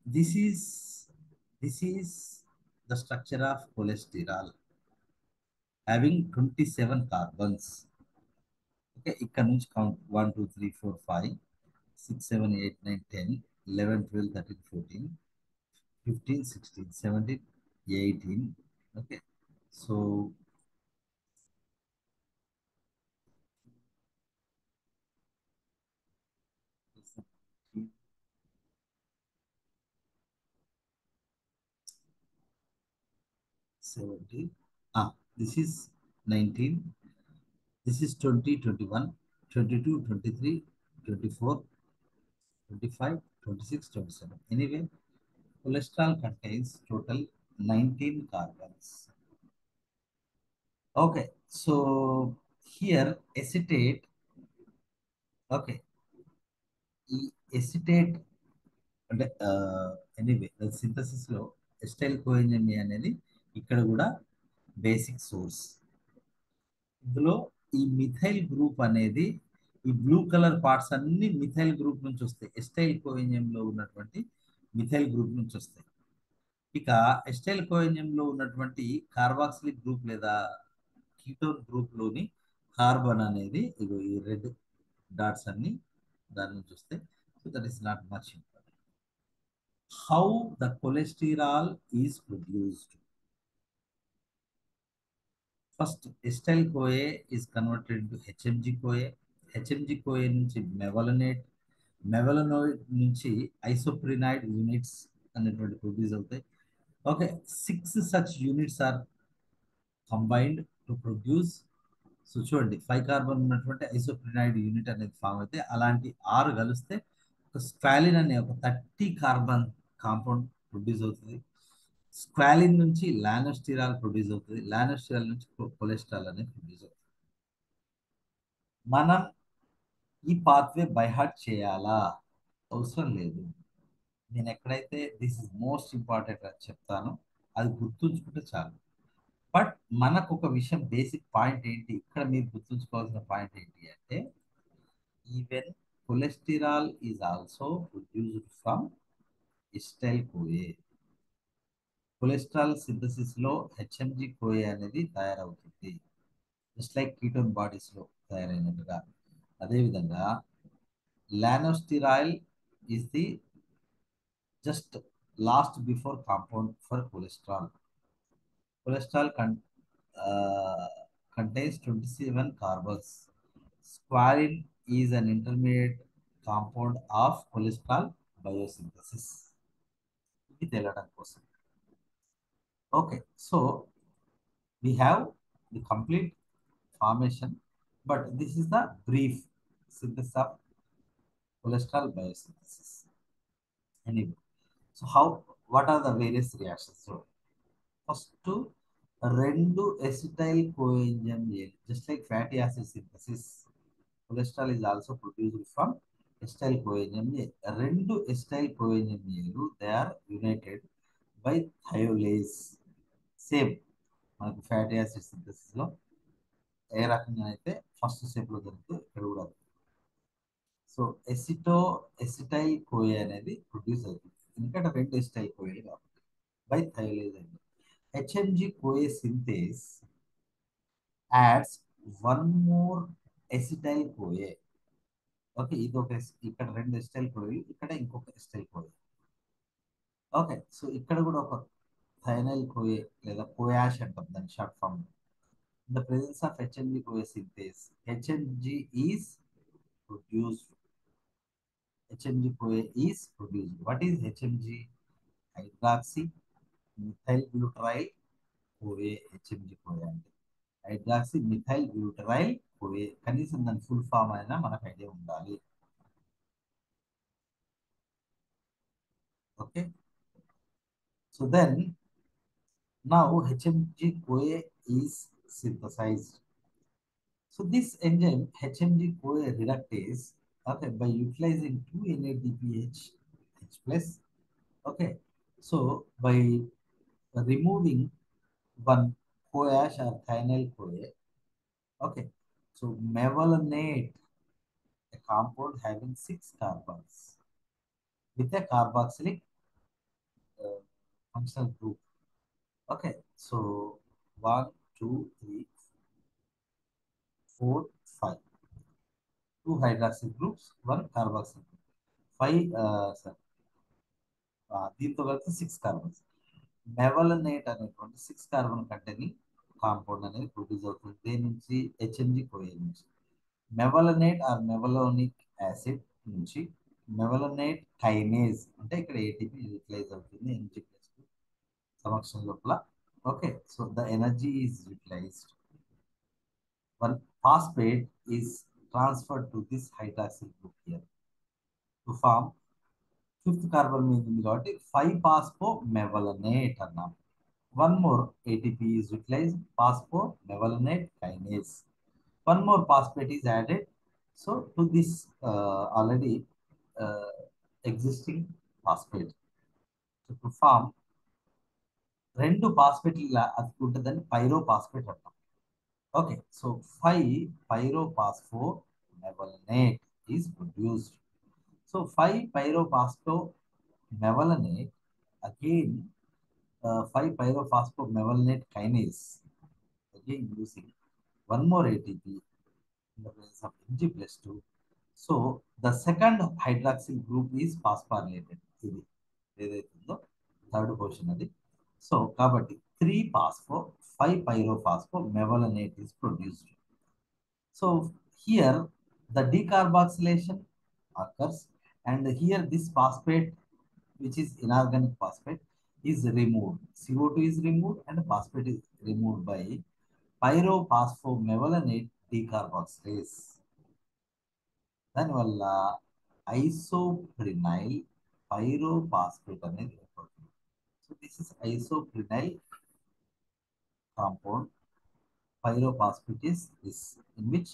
this is this is the structure of cholesterol having 27 carbons. Okay, ఇక్కడ నుంచి count 1 2 3 4 5 6 7 8 9 10 11 12 13 14 15 16 17 18. Okay, so 17, this is 19, this is 20 21 22 23 24 25 26 27. Anyway, cholesterol contains total 19 carbons. Okay, so here acetate. Okay, ఈ acetate అంటే anyway synthesis లో ఎస్టైల్ coenzyme అనేది ఇక్కడ కూడా basic source. ఇందులో ఈ మిథైల్ గ్రూప్ అనేది, ఈ బ్లూ కలర్ పార్ట్స్ అన్ని మిథైల్ గ్రూప్ నుంచి వస్తాయి. ఎస్టైల్ కోఎంజైమ్ లో ఉన్నటువంటి మిథైల్ గ్రూప్ నుంచి వస్తాయి. ఇక ఎస్టైల్ కోఎంజైమ్ లో ఉన్నటువంటి కార్బాక్సిలిక్ గ్రూప్ లేదా కీటోన్ గ్రూప్ లోని కార్బన్ అనేది ఇగో ఈ రెడ్ డాట్స్ అన్ని దాని నుంచి వస్తాయి. So that is not much important. How the cholesterol is produced. First ఎస్టైల్ కోఏ is converted to హెచ్ఎంజి కోఏ. హెచ్ఎంజి కోఏ నుంచి మెవలనేట్, మెవలనోయిడ్ నుంచి ఐసోప్రినైడ్ యూనిట్స్ అనేటువంటి ప్రొడ్యూస్ అవుతాయి. Okay, 6 such units are combined to produce. So చూడండి 5 కార్బన్ ఉన్నటువంటి ఐసోప్రినైడ్ యూనిట్ అనేది ఫామ్ అయితే అలాంటి 6 కలిస్తే ఒక స్క్వాలిన్ అనే ఒక 30 కార్బన్ కాంపౌండ్ ప్రొడ్యూస్ అవుతుంది. స్క్వాలిన్ నుంచి లానోస్టిరాల్ ప్రొడ్యూస్ అవుతుంది. లానోస్టిరాల్ నుంచి కొలెస్ట్రాల్ అనేది ప్రొడ్యూస్ అవుతుంది. మనం ఈ పాత్వే బైహార్ట్ చేయాలా? అవసరం లేదు. నేను ఎక్కడైతే దిస్ ఇస్ మోస్ట్ ఇంపార్టెంట్ అని చెప్తాను అది గుర్తుంచుకుంటే చాలు. బట్ మనకు ఒక విషయం, బేసిక్ పాయింట్ ఏంటి ఇక్కడ మీరు గుర్తుంచుకోవాల్సిన పాయింట్ ఏంటి అంటే even cholesterol is also produced from acetyl కోఏ. Cholesterol synthesis లో హెచ్ఎంజి కోఏ అనేది తయారవుతుంది, జస్ట్ లైక్ కీటోన్ బాడీస్ లో తయారైనట్టుగా. అదేవిధంగా lanosterol is the just last before compound for cholesterol. Cholesterol contains 27 carbons. Squalene is an intermediate compound of cholesterol biosynthesis. ఇది తేలడం కోసం. Okay, so we have the complete formation, but this is the brief synthesis of cholesterol biosynthesis. Anyway, so what are the various reactions? So first, రెండు acetyl coenzyme just like fatty acid synthesis, cholesterol is also produced from acetyl coenzyme A. రెండు acetyl coenzyme Aలు they are united by thiolase. Same మనకు fatty acid synthesis లో ఏ రకంగా అయితే first step లో జరుగుతుంది, ఇక్కడ కూడా. సో ఎసిటైల్ కోఏ అనేది ప్రొడ్యూస్ అవుతుంది ఎందుకంటే రెండు ఎసిటైల్ కోఏలు కాబట్టి బై థయోలేజ్ అండి. HMG CoA synthase adds one more acetyl CoA. Okay, ఇది ఒక ఇక్కడ రెండు ఎసిటైల్ కోయలు, ఇక్కడ ఇంకొక ఎసిటైల్ కోయ. ఓకే, సో ఇక్కడ కూడా ఒక థైనైల్ కోయ లేదా కోయాష్ అంటాం దాని short form. In the presence of HMG CoA synthase HMG is produced. HMG CoA is produced. What is HMG? Hydroxy methyl glutaryl CoA HMG CoA అంటే. హైడ్రాక్సీ మిథైల్ గ్లూటరైల్ కోఏ, కనీసం దాని full form అయినా మనకు idea ఉండాలి. Okay, so then now HMG CoA is synthesized. So this enzyme HMG CoA reductase, okay, by utilizing 2 NADPH H plus, okay, so by removing one CoAsh or thionyl CoA, okay, so mevalonate, a compound having 6 carbons with a carboxylic functional group. Okay, so 1, 2, 3, 4, 5. Two hydroxyl groups, one carboxyl group. Five, దీంతో కలిసి 6 carbons. మెవలనేట్ అనేటువంటి 6 carbon containing compound అనేది produce అవుతుంది దేని నుంచి? హెచ్ఎంజి కోఏ నుంచి. మెవలనేట్ are మెవలోనిక్ acid నుంచి మెవలనేట్ kinase అంటే ఇక్కడ ఏటీపీ యూటిలైజ్ అవుతుంది ఎంజి ప్లస్ సమక్షం లోపల. Okay, so the energy is utilized. One phosphate is transferred to this hydroxyl group here to form fifth carbon మీద ఉంది కాబట్టి 5-phosphomevalonate అన్నాం. One more ATP is utilize phosphomethylate kinase. One more phosphate is added, so to this already existing phosphate, so to form రెండు phosphate అది ఉంటుందని pyrophosphate అంటాం. Okay, so 5-pyrophosphomevalonate is produced. So 5-pyrophosphomevalonate again, 5-pyrophosphomevalonate kinase again using one more ATP in the presence of Mg plus 2. So the second hydroxyl group is phosphorylated. ఇది ఏదైతుందో third position అది. So కాబట్టి 3-phosphో 5-pyrophosphomevalonate is produced. So here the decarboxylation occurs, and here this phosphate, which is inorganic phosphate, is removed. CO2 is removed and phosphate is removed by pyrophosphomevalonate decarboxylase. దానివల్ల ఐసోప్రినైల్ pyrophosphate అనేది ఏర్పడుతుంది. So this is isoprenyl compound. Pyrophosphate is this in which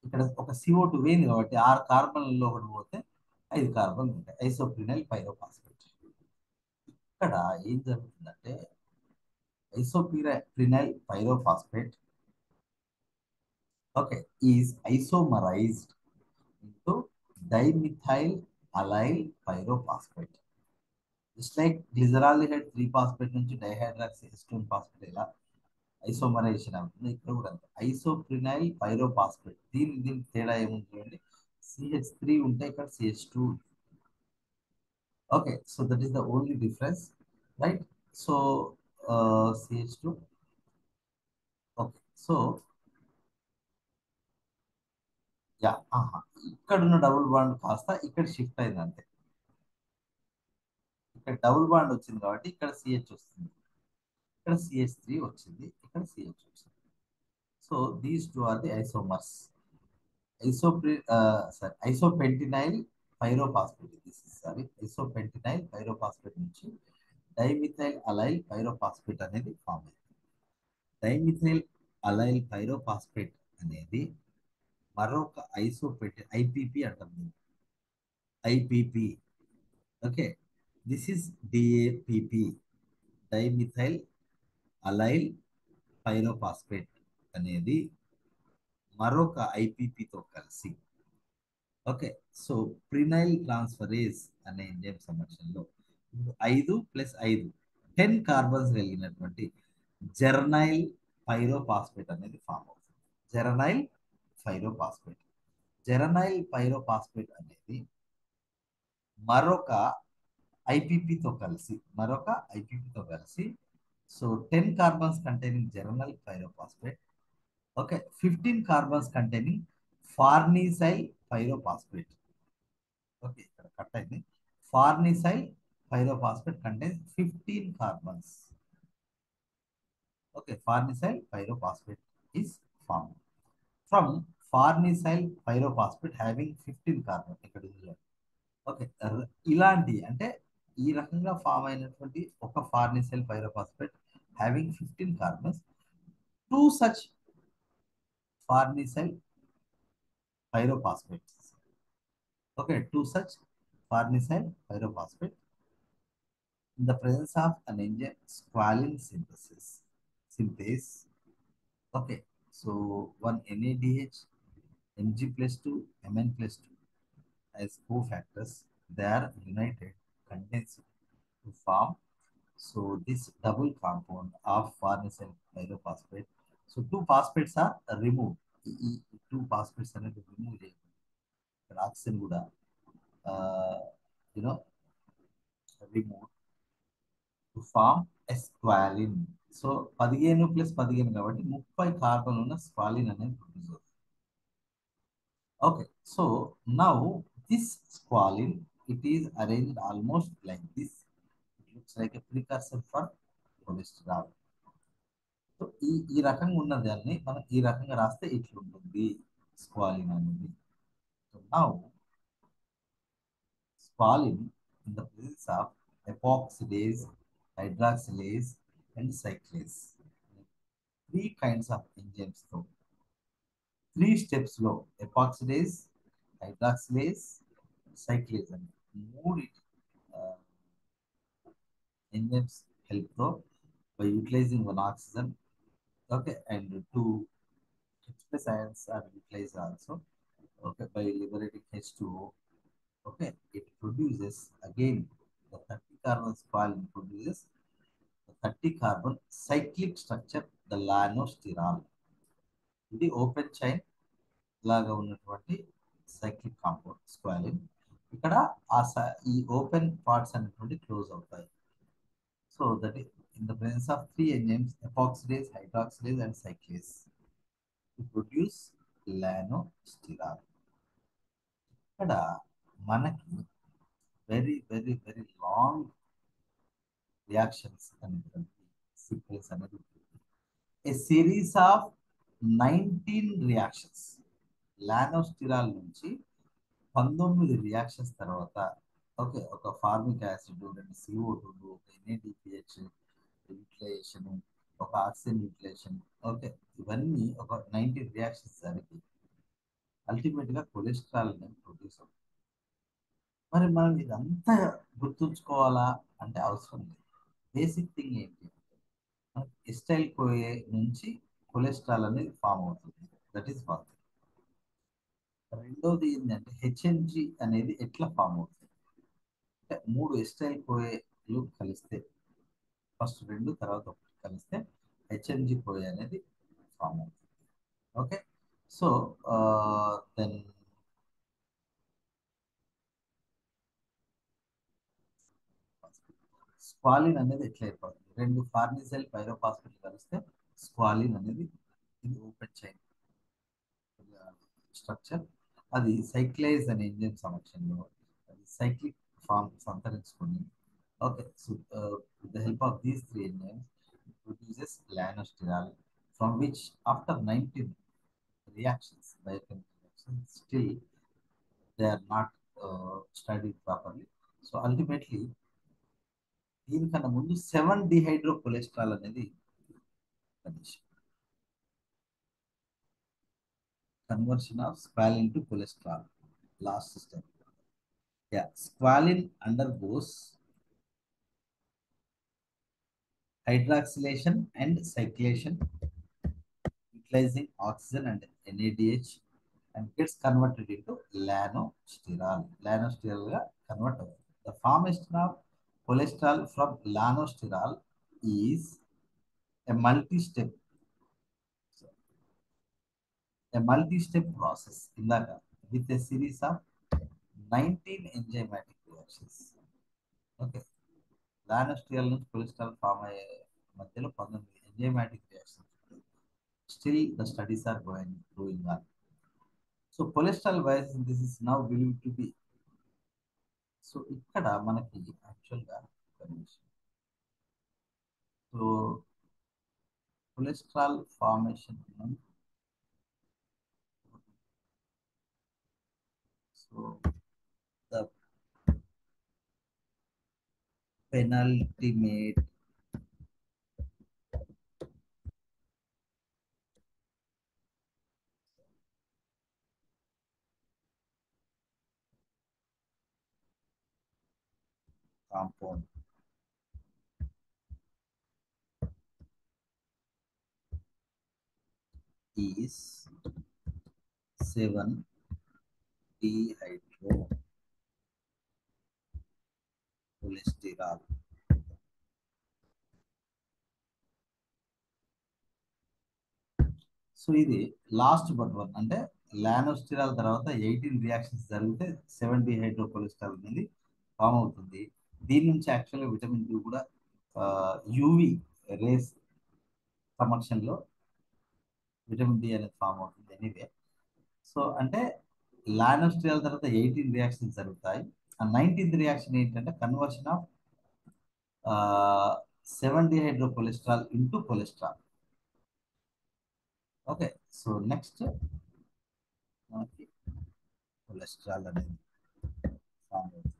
ఇక్కడ ఒక CO2 వేయింది కాబట్టి 6 కార్బన్లలో ఒకటి పోతే 5 కార్బన్లు ఉంటాయి. Isoprenyl pyrophosphate. ఇక్కడ ఏం జరుగుతుందంటే isoprenyl pyrophosphate okay is isomerised into dimethyl allyl pyrophosphate. It's like glyceraldehyde 3 phosphate నుంచి డైహైడ్రాక్సీ ఎసిటోన్ ఫాస్ఫేట్ ఇలా ఐసోమరైజేషన్ అవుతుంది. ఇక్కడ కూడా అంతే. ఐసోప్రినైల్ పైరోఫాస్ఫేట్, దీనికి తేడా ఏముంది చూడండి, CH3 ఉంటే ఇక్కడ CH2. Okay, so that is the only difference, right? So CH2. Okay, so yeah, ఇక్కడ ఉన్న డబుల్ బాండ్ కాస్త ఇక్కడ షిఫ్ట్ అయింది అంతే. ఇక్కడ డబుల్ బాండ్ వచ్చింది కాబట్టి ఇక్కడ CH వస్తుంది, ఇక్కడ CH3 వచ్చింది, ఇక్కడ CH వచ్చింది. So these two are the isomers. Isopentenyl pyrophosphate, isopentenyl pyrophosphate నుంచి డైమిథైల్ అలైల్ పైరోఫాస్ఫేట్ అనేది ఫామ్ అయింది. డైమిథైల్ అలైల్ పైరోఫాస్ఫేట్ అనేది మరొక ఐపీపీ అంటాం దీన్ని, IPP. Okay, this is DAPP, dimethyl allyl pyrophosphate అనేది మరొక ఐపీపీతో కలిసి, ఓకే, సో ప్రినైల్ ట్రాన్స్ఫరేజ్ అనే ఎంజైమ్ సమక్షంలో 5+5 10 కార్బన్స్ కలిగినటువంటి జెర్నైల్ పైరోఫాస్ఫేట్ అనేది ఫామ్ అవుతుంది. జెరనైల్ పైరోఫాస్ఫేట్. జెరనైల్ పైరోఫాస్ఫేట్ అనేది మరొక ఐపీపీతో కలిసి so 10 carbons containing geranyl pyrophosphate, okay, 15 carbons containing farnesyl pyrophosphate. Okay, ఇక్కడ కట్ అయింది. Farnesyl pyrophosphate contains 15 carbons. Okay, farnesyl pyrophosphate is formed from farnesyl pyrophosphate having 15 carbon. ఇక్కడ ఓకే, ఇలాంటి అంటే ఈ రకంగా ఫామ్ అయినటువంటి ఒక farnesyl pyrophosphate having 15 carbons, two such farnesyl pyrophosphates. Okay, two such farnesyl pyrophosphate in the presence of an enzyme squalene synthase. Okay, so one NADH, Mg plus 2, Mn plus 2 as cofactors, they are united, condensed to form so this double compound of farnesyl pyrophosphate. So two phosphates are removed. Two phosphates are removed. Oxygen కూడా you know removed to form a squalene. So 15+15 కాబట్టి 30 carbon ఉన్న squalane అనేది produce అవుతుంది. Okay, so now this squalene, it is arranged almost like this. It looks like a precursor for cholesterol. So ఈ రకంగా ఉన్నదాన్ని మనం ఈ రకంగా రాస్తే ఇట్లుంటుంది స్క్వాలిన్ అనేది. So now squalene in the presence of epoxidase, hydroxylase, and cyclase. Three kinds of enzymes though. 3 steps epoxidase, hydroxylase, cyclase and మూడు enzymes help by utilizing one oxygen. Okay, and two H+ ions are utilized also. Okay, by liberating H2O. Okay, it produces again the 30 carbon squalene produces the 30 carbon cyclic structure, the lanosterol. ఇది open chain లాగా ఉన్నటువంటి cyclic compound squalane. ఇక్కడ ఈ open parts అనేటువంటి close అవుతాయి. So that in the presence of 3 enzymes epoxidase, hydroxylase and cyclase to produce lanosterol. ఇక్కడ మనకి very very very long reactions అనేటువంటి సీక్వెన్స్ అనేది ఏ సిరీస్ ఆఫ్ 19 రియాక్షన్స్. లానోస్టిరాల్ నుంచి 19 రియాక్షన్స్ తర్వాత ఓకే, ఒక ఫార్మిక్ యాసిడ్, 2 CO2, ఒక NADPH యూటిలైజేషన్, ఒక ఆక్సిజన్ యూటిలైజేషన్, ఓకే, ఇవన్నీ ఒక 19 రియాక్షన్స్ జరిగి అల్టిమేట్ గా కొలెస్ట్రాల్ అనేది ప్రొడ్యూస్ అవుతుంది. మరి మనం ఇదంతా గుర్తుంచుకోవాలా అంటే అవసరం లేదు. బేసిక్ థింగ్ ఏంటి, మనకి ఎస్టైల్ కోయే నుంచి కొలెస్ట్రాల్ అనేది ఫామ్ అవుతుంది. That is one thing. రెండోది ఏంటంటే హెచ్ఎన్జి అనేది ఎట్లా ఫామ్ అవుతుంది అంటే 3 ఎస్టైల్ కోయే కలిస్తే ఫస్ట్ రెండు తర్వాత ఒకటి కలిస్తే హెచ్ఎంజి కోయ అనేది ఫామ్ అవుతుంది. ఓకే. సో దెన్ స్క్వాలిన్ అనేది ఎట్లా ఏర్పడుతుంది? రెండు ఫార్నిజైల్ పైరోఫాస్ఫేట్ కలిస్తే స్క్వాలిన్ అనేది ఇది ఓపెన్ చైన్ స్ట్రక్చర్. అది సైక్లైజ్ అనే ఎంజైమ్ సమక్షంలో అది సైక్లిక్ ఫామ్ సంతరించుకొని okay. So with the help of these three enzymes produces lanosterol from which after 19 reactions, biochemical reactions, still they are not studied properly. So ultimately దీనికన్నా ముందు 7 dehydro cholesterol అనేది condition, conversion of squalane to cholesterol last step. Yeah, squalene undergoes hydroxylation and cyclation utilizing oxygen and NADH and gets converted into lanosterol. Lanosterol గా convert అవుతుంది. The formation of cholesterol from lanosterol is a multi-step process ఇందాక with a series of 19 enzymatic reactions. Okay. Lanosterol నుంచి cholesterol form అయ్యే మధ్యలో 19 enzymatic reactions. Still the studies are going on. So cholesterol biosynthesis now believe to be. So ఇక్కడ మనకి actually so cholesterol formation, so the penultimate compound is 7-dehydrocholesterol. So ఇది last but one, అంటే lanosterol తర్వాత 18 reactions జరిగితే 7-dehydrocholesterol అనేది form అవుతుంది. దీని నుంచి యాక్చువల్గా విటమిన్ డి కూడా యూవి రేస్ సమక్షంలో విటమిన్ డి అనేది ఫామ్ అవుతుంది. ఎనీవే, సో అంటే లానోస్టిరాల్ తర్వాత 18 రియాక్షన్స్ జరుగుతాయి. ఆ 19th రియాక్షన్ ఏంటంటే conversion of 7-dehydrocholesterol into cholesterol. Okay. So next మనకి కొలెస్ట్రాల్ అనేది ఫామ్ అవుతుంది.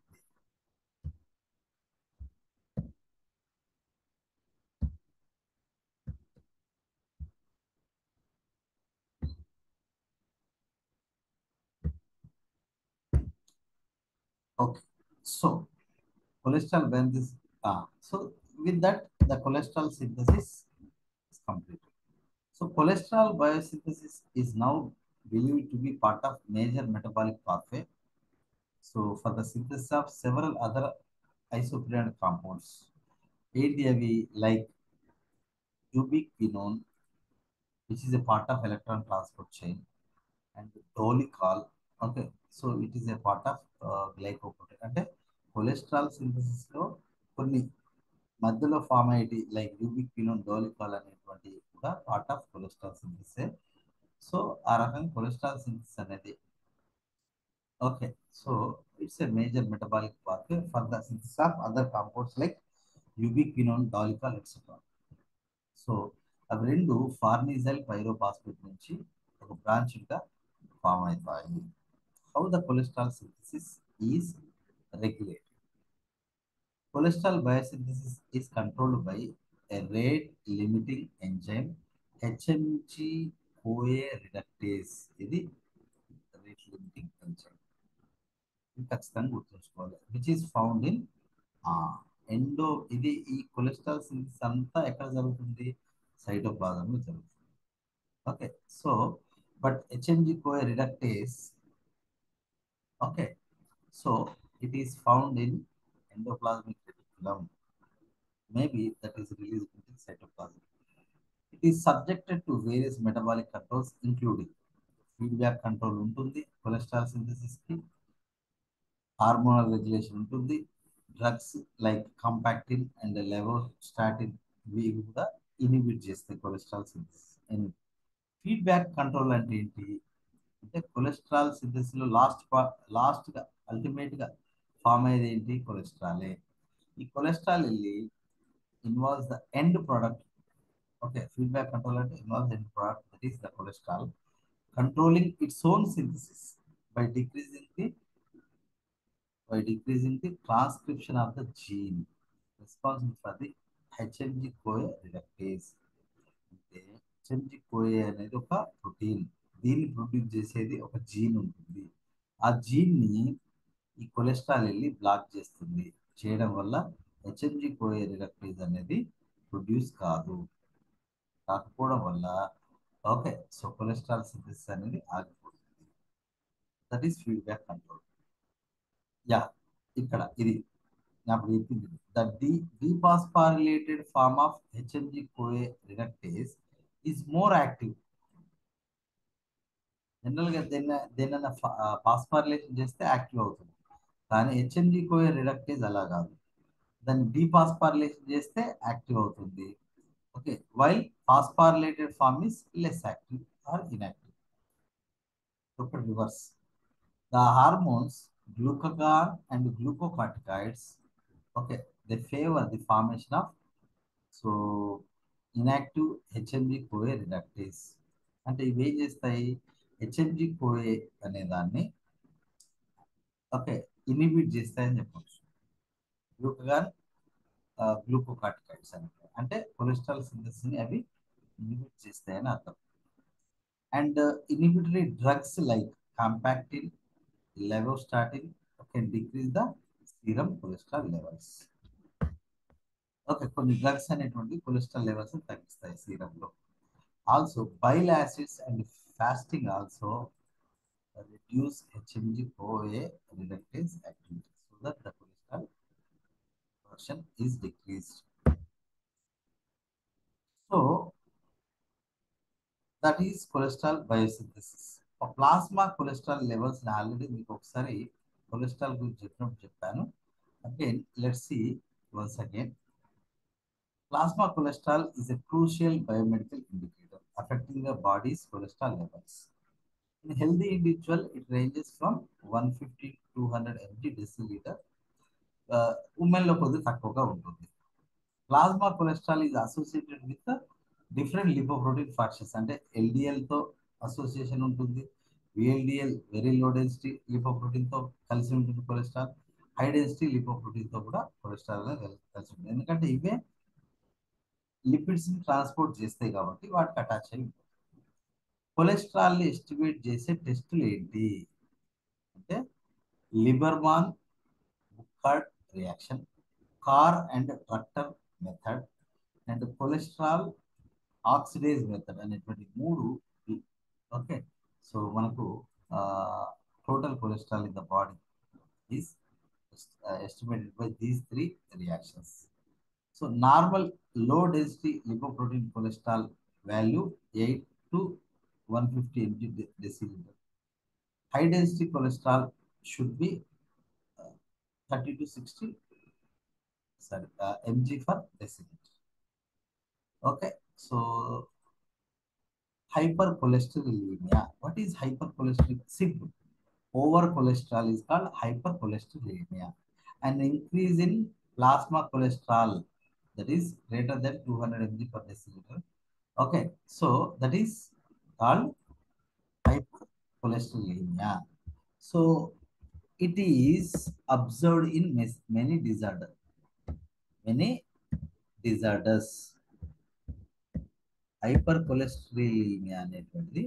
Okay, so cholesterol synthesis. So with that, the cholesterol synthesis is completed. So cholesterol biosynthesis is now believed to be part of major metabolic pathway. So for the synthesis of several other isoprenant compounds, ADAV like ubiquinone, which is a part of electron transport chain, and dolicol. Okay, so it is a part of glycoprotein. అంటే cholesterol synthesis లో కొన్ని మధ్యలో form అయ్యేటి like యూబిక్వినోన్, dolichol అనేటువంటి కూడా part of cholesterol synthesis. So ఆ రకంగా cholesterol synthesis అనేది okay. So it's a major metabolic pathway for the synthesis of other compounds like ubiquinone, dolichol etcetera. So అవి రెండు ఫార్నిజైల్ పైరోఫాస్ఫేట్ నుంచి ఒక బ్రాంచ్గా ఫామ్ అవుతాయి. How the cholesterol synthesis is regulated. Cholesterol biosynthesis is controlled by a rate limiting enzyme HMG-CoA reductase. ఇది rate limiting enzyme, ఇది ఖచ్చితంగా గుర్తుంచుకోవాలి. Which is found in endo. ఇది ఈ కొలెస్ట్రాల్ సింథసిస్ అంతా ఎక్కడ జరుగుతుంది? సైటోప్లాజంలో జరుగుతుంది. Okay. So but HMG-CoA reductase, okay, so it is found in endoplasmic reticulum. maybe that is released into cytoplasm. It is subjected to various metabolic controls, including feedback control ఉంటుంది, cholesterol synthesis కి, hormonal regulation ఉంటుంది, drugs like కంపాక్టిన్ and లెవోస్టాటిన్ ఇవి కూడా inhibit చేస్తాయి cholesterol synthesis. Feedback control అంటే ఏంటి అంటే cholesterol synthesis లో లాస్ట్ గా అల్టిమేట్ గా ఫామ్ అయ్యేది ఏంటి, కొలెస్ట్రాలే. ఈ కొలెస్ట్రాల్ వెళ్ళి involves the end product. Okay, feedback control అంటే involves end product, that is the cholesterol controlling its own synthesis by decreasing the transcription of the gene responsible for the HMG-CoA reductase. అంటే HMG-CoA అనేది ఒక protein, దీన్ని produce చేసేది ఒక gene ఉంటుంది. ఆ gene ని ఈ కొలెస్ట్రాల్ వెళ్ళి బ్లాక్ చేస్తుంది. చేయడం వల్ల HMG-CoA రిడక్టేజ్ అనేది ప్రొడ్యూస్ కాకపోవడం వల్ల ఓకే, సో కొలెస్ట్రాల్ సింథసిస్ అనేది ఆగిపోతుంది. That is feedback control. Yeah, ఇక్కడ ఇది నాకు చెప్పింది. The dephosphorylated form of HMG CoA reductase is more active. జనరల్గా దేన్న పాస్పారిలేషన్ చేస్తే యాక్టివ్ అవుతుంది, కానీ హెచ్ఎంజి కోఏ రిడక్టేజ్ అలా కాదు, దాన్ని డీపాస్పారిలేషన్ చేస్తే యాక్టివ్ అవుతుంది. Okay, while phosphorylated form is less active or inactive. ఇప్పుడు reverse. The hormones glucagon and glucocorticoids, okay, they favor the formation of so inactive HMG-CoA reductase. అంటే ఇవి ఏం చేస్తాయి, HMG-CoA అనే దాన్ని ఓకే ఇనిబిట్ చేస్తాయని చెప్పవచ్చు. గ్లూకగాన్ గ్లూకోకార్టికాయిడ్స్ అంటే కొలెస్ట్రాల్ సింథసిస్ ని అవి ఇనిబిట్ చేస్తాయని అర్థం. And inhibitory drugs like compactin, levostatin can decrease the serum cholesterol levels. Okay, కొన్ని డ్రగ్స్ అనేటువంటి కొలెస్ట్రాల్ లెవెల్స్ తగ్గిస్తాయి సీరంలో. Also bile acids and fasting also reduce HMG-CoA reductase activity so that the cholesterol production is decreased. So that is cholesterol biosynthesis. Plasma cholesterol levels already మీకు ఒకసారి cholesterol గురించి చెప్పాను. Again, let's see once again. Plasma cholesterol is a crucial biomedical indicator affecting the body's cholesterol levels. In a healthy individual, it ranges from 150 to 200 mg deciliter. ఉమెన్లో కొద్దిగా తక్కువగా ఉంటుంది. Plasma cholesterol is associated with different lipoprotein fractions. అంటే ఎల్డిఎల్తో association ఉంటుంది, VLDL very low density లిపోప్రోటీన్తో కలిసి ఉంటుంది cholesterol, high density లిపోప్రోటీన్తో కూడా cholesterol కలిసి ఉంటుంది. ఎందుకంటే ఇవే లిపిడ్స్ ని ట్రాన్స్పోర్ట్ చేస్తాయి కాబట్టి వాటికి అటాచ్ అయి ఉంటుంది. కొలెస్ట్రాల్ ని ఎస్టిమేట్ చేసే టెస్టులు ఏంటి అంటే Liebermann Burchard reaction, Carr and Drekter method and cholesterol oxidase method అనేటువంటి మూడు. ఓకే, సో మనకు total cholesterol in the body is estimated by these three reactions. So normal low density lipoprotein cholesterol value 8 to 150 mg deciliter. High density cholesterol should be 30 to 60 mg per deciliter. Okay, so hypercholesterolemia. What is hypercholesterolemia? Simple. Over cholesterol is called hypercholesterolemia. An increase in plasma cholesterol that is greater than 200 mg per deciliter. Okay, so that is called hypercholesterolemia. So it is observed in many disorders. Many disorders. Hypercholesterolemia అనేటువంటిది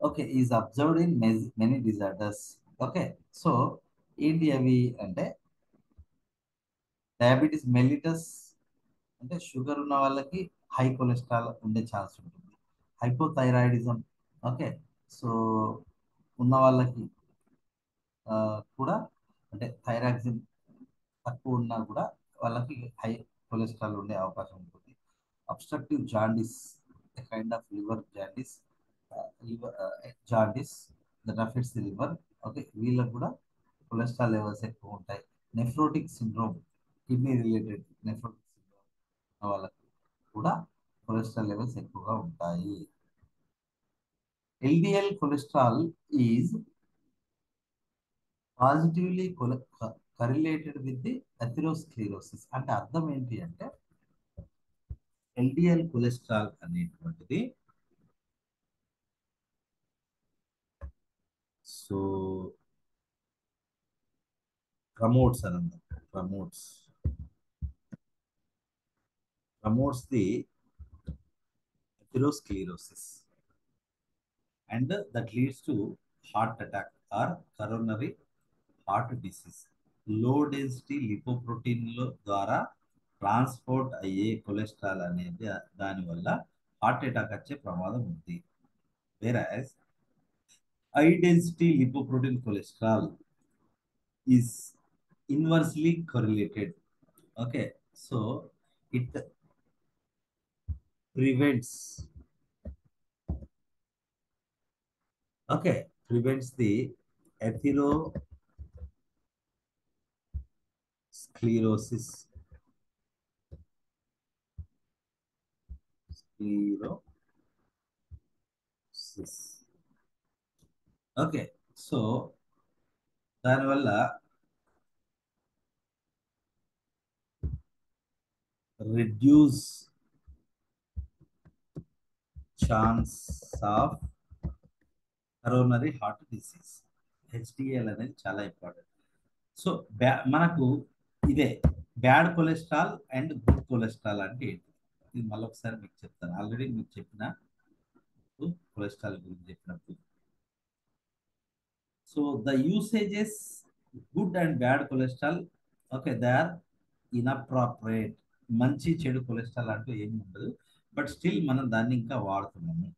okay is observed in many disorders. Okay, so ఏంటి అవి అంటే diabetes mellitus అంటే sugar ఉన్న వాళ్ళకి high cholesterol ఉండే chance ఉంటుంది. Hypothyroidism, okay, so ఉన్న వాళ్ళకి ఆ, కూడా అంటే థైరాక్సిన్ తక్కువ ఉన్నా కూడా వాళ్ళకి హై కొలెస్ట్రాల్ ఉండే అవకాశం ఉంటుంది. Obstructive jaundice, kind of liver jaundice, liver jaundice that affects the liver, okay, వీళ్ళకి కూడా కొలెస్ట్రాల్ లెవెల్స్ ఎక్కువ ఉంటాయి. Nephrotic syndrome, kidney related nephrotic syndrome వాళ్ళకి కూడా కొలెస్ట్రాల్ లెవెల్స్ ఎక్కువగా ఉంటాయి. LDL cholesterol is positively correlated with the atherosclerosis. అంటే అర్థం ఏంటి అంటే ఎల్డిఎల్ కొలెస్ట్రాల్ అనేటువంటిది సో ప్రమోట్స్ అని అందాం, promotes promotes the atherosclerosis and that leads to heart attack or coronary heart disease. Low density లిపోప్రోటీన్ల ద్వారా ట్రాన్స్పోర్ట్ అయ్యే కొలెస్ట్రాల్ అనేది దానివల్ల హార్ట్ అటాక్ వచ్చే ప్రమాదం ఉంది. Whereas high density lipoprotein cholesterol is inversely correlated. Okay, so it prevents, okay, prevents the atherosclerosis, sclerosis. Okay, so దానివల్ల reduce chance of coronary heart disease. HDL అనేది చాలా ఇంపార్టెంట్. సో మనకు ఇదే bad cholesterol and good cholesterol అంటే ఏంటి, ఇది మళ్ళీ ఒకసారి మీకు చెప్తాను. ఆల్రెడీ మీకు చెప్పిన కొలెస్ట్రాల్ గురించి చెప్పినప్పుడు. So the usages good and bad cholesterol, okay, they are inappropriate. మంచి చెడు కొలెస్ట్రాల్ అంటూ ఏమి ఉండదు, బట్ స్టిల్ మనం దాన్ని ఇంకా వాడుతున్నాము.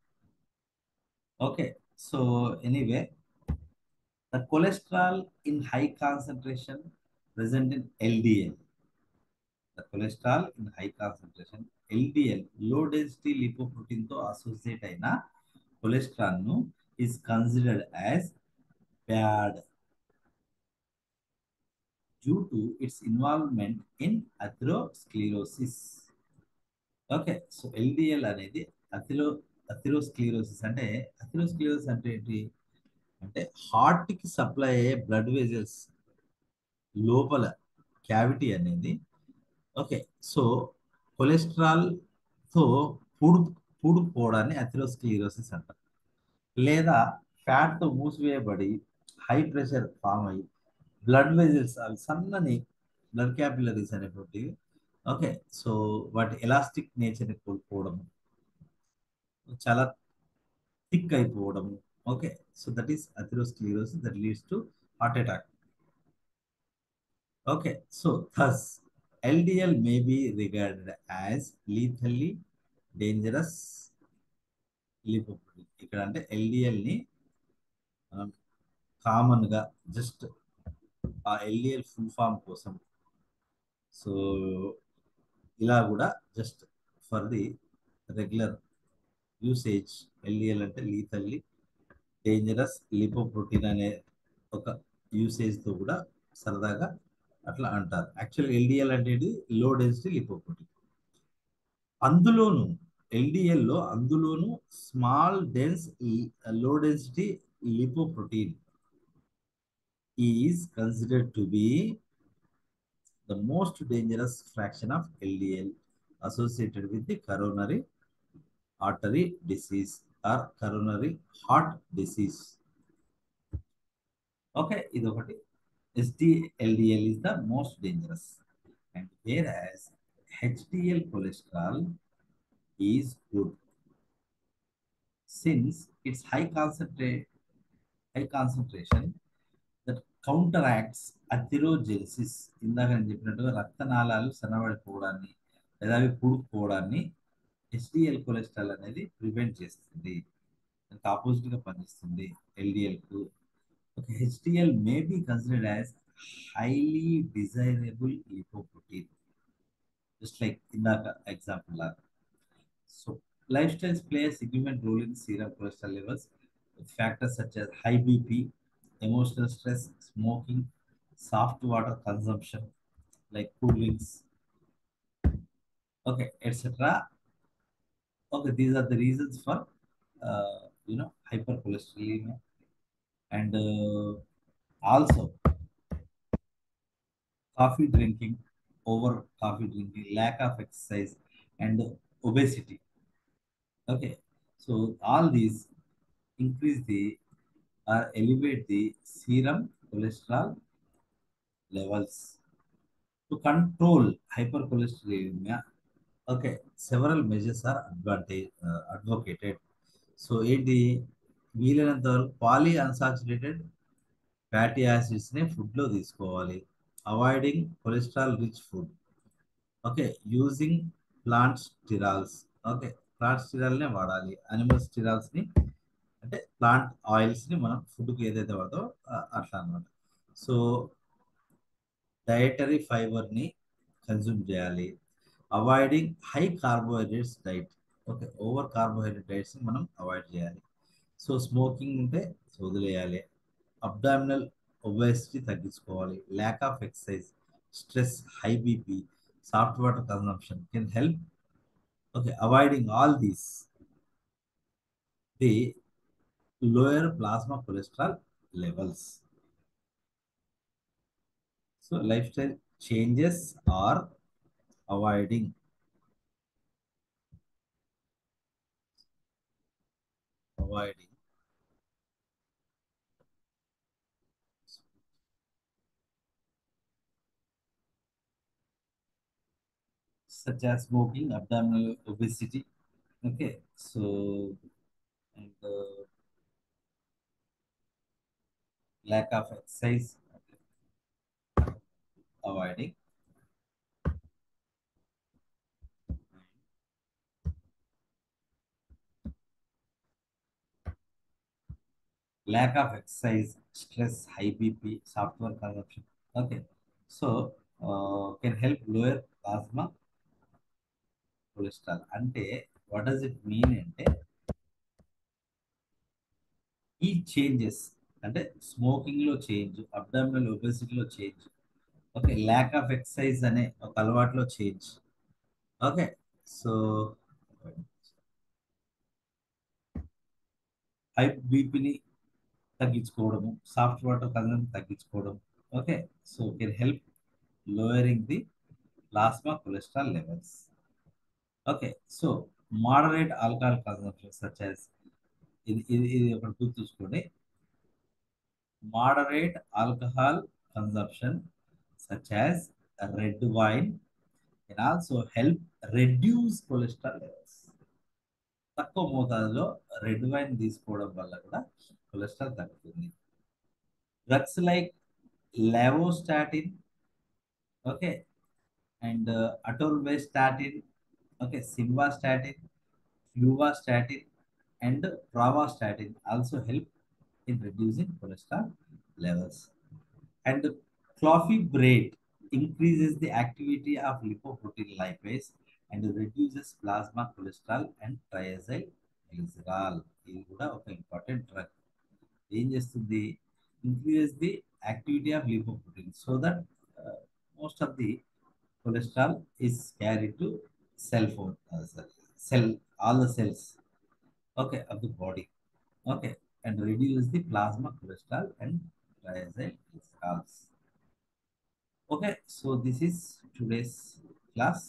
Okay, so anyway the cholesterol in high concentration present in LDL. The cholesterol in high concentration LDL, low density lipoprotein తో అసోసియేట్ అయిన కొలెస్ట్రాల్ ను is considered as bad due to its involvement in atherosclerosis. Okay, so LDL అనేది అథెరోస్క్లీరోసిస్ అంటే, అథెరోస్క్లీరోసిస్ అంటే ఏంటి అంటే heart కి supply అయ్యే బ్లడ్ వెజల్స్ లోపల క్యావిటీ అనేది, ఓకే, సో కొలెస్ట్రాల్ తో పూడు పూడుకుపోవడాన్ని అథెరోస్క్లీరోసిస్ అంటారు. లేదా ఫ్యాట్ తో మూసివేయబడి హై ప్రెషర్ ఫామ్ అయ్యి బ్లడ్ వెజల్స్ అవి సన్నని బ్లడ్ క్యాపిలరీస్ అనేటువంటివి, ఓకే, సో వాటి ఎలాస్టిక్ నేచర్ని కోల్పోవడం, చాలా థిక్ అయిపోవడం, okay, so that is atherosclerosis that leads to heart attack. Okay, so thus LDL may be regarded as lethally dangerous lipoprotein. ఇక్కడ అంటే LDL ని మనం కామన్ గా జస్ట్ ఆ LDL ఫుల్ ఫామ్ కోసం, సో ఇలా కూడా just for the regular usage LDL అంటే లీథల్లీ డేంజరస్ లిపోప్రోటీన్ అనే ఒక యూసేజ్ తో కూడా సరదాగా అట్లా అంటారు. యాక్చువల్ ఎల్డిఎల్ అనేది లో డెన్సిటీ లిపోప్రోటీన్. అందులోను ఎల్డిఎల్లో అందులోను small dense low density lipoprotein is considered to be the most dangerous fraction of LDL associated with the coronary artery disease are coronary heart disease. Okay, ఇది ఒకటి. HDLDL is the most dangerous, and whereas HDL cholesterol is good since its high concentration that counteracts అథెరోజెనిసిస్. ఇందాక నేను చెప్పినట్టుగా రక్తనాళాలు సన్నబడిపోవడాన్ని లేదా అవి పూడుకుపోవడాన్ని హెచ్డిఎల్ కొలెస్ట్రాల్ అనేది ప్రివెంట్ చేస్తుంది, దానికి ఆపోజిట్గా పనిచేస్తుంది ఎల్డిఎల్కు. Okay, HDL may be considered as highly desirable lipoprotein, just like ఇందాక ఎగ్జాంపుల్ లాగా. So, lifestyles play a significant role in serum cholesterol levels with factors such as high BP, emotional stress, smoking, soft water consumption like cool drinks, okay, etc. Okay, these are the reasons for hypercholesterolemia, and also coffee drinking, over coffee drinking, lack of exercise, and obesity. Okay, so all these increase the or elevate the serum cholesterol levels. To control hypercholesterolemia, okay, several measures are advocated. So ఏంటి, వీలైనంత వరకు poly unsaturated fatty యాసిడ్స్ని ఫుడ్లో తీసుకోవాలి. Avoiding cholesterol rich food. Okay, using plant sterols. Okay, plant స్టిరాల్నే వాడాలి, animal స్టిరాల్స్ని అంటే plant ఆయిల్స్ని మనం ఫుడ్కి ఏదైతే వాడదో అట్లా అనమాట. సో డయటరీ ఫైబర్ని కన్జ్యూమ్ చేయాలి. Avoiding high carbohydrates diet. Okay, over carbohydrate డైట్స్ని మనం అవాయిడ్ చేయాలి. సో స్మోకింగ్ ఉంటే వదిలేయాలి. అబ్డామినల్ ఒబేసిటీ తగ్గించుకోవాలి. Lakh of exercise, stress, high BP, soft water consumption can help. Okay, avoiding all these the lower plasma cholesterol levels. So lifestyle changes are avoiding avoiding such as smoking, abdominal obesity. Okay, so and lack of exercise, avoiding lack of exercise, stress, high BP, software consumption. Okay, so can help lower plasma cholesterol. అంటే what does it mean అంటే ఈ changes అంటే smoking లో change, abdominal ఒబెసిటీలో change, okay, lack of exercise అనే ఒక అలవాటులో change. Okay, so high బీపీని తగ్గించుకోవడము, సాఫ్ట్ వాటర్ కన్సంప్షన్ తగ్గించుకోవడం. Okay, so can help lowering the plasma cholesterol levels. Okay, so moderate alcohol consumption such as, ఇది ఒకటి గుర్తుంచుకోండి. Moderate alcohol consumption such as red wine can also help reduce cholesterol levels. తక్కువ మోతాదులో red wine తీసుకోవడం వల్ల కూడా cholesterol తగ్గుతుంది. Drugs like lovastatin, okay, and atorvastatin, okay, simvastatin, fluvastatin, and pravastatin also help in reducing cholesterol levels. And clofebrate increases the activity of lipoprotein lipase and reduces plasma cholesterol and triacylglycerol. ఇది కూడా ఒక important drug. ఏం చేస్తుంది, increases the activity of lipoprotein so that most of the cholesterol is carried to cell phone cell all the cells, okay, of the body. Okay, and reduce the plasma cholesterol and triacylglycerols. Okay, so this is today's class.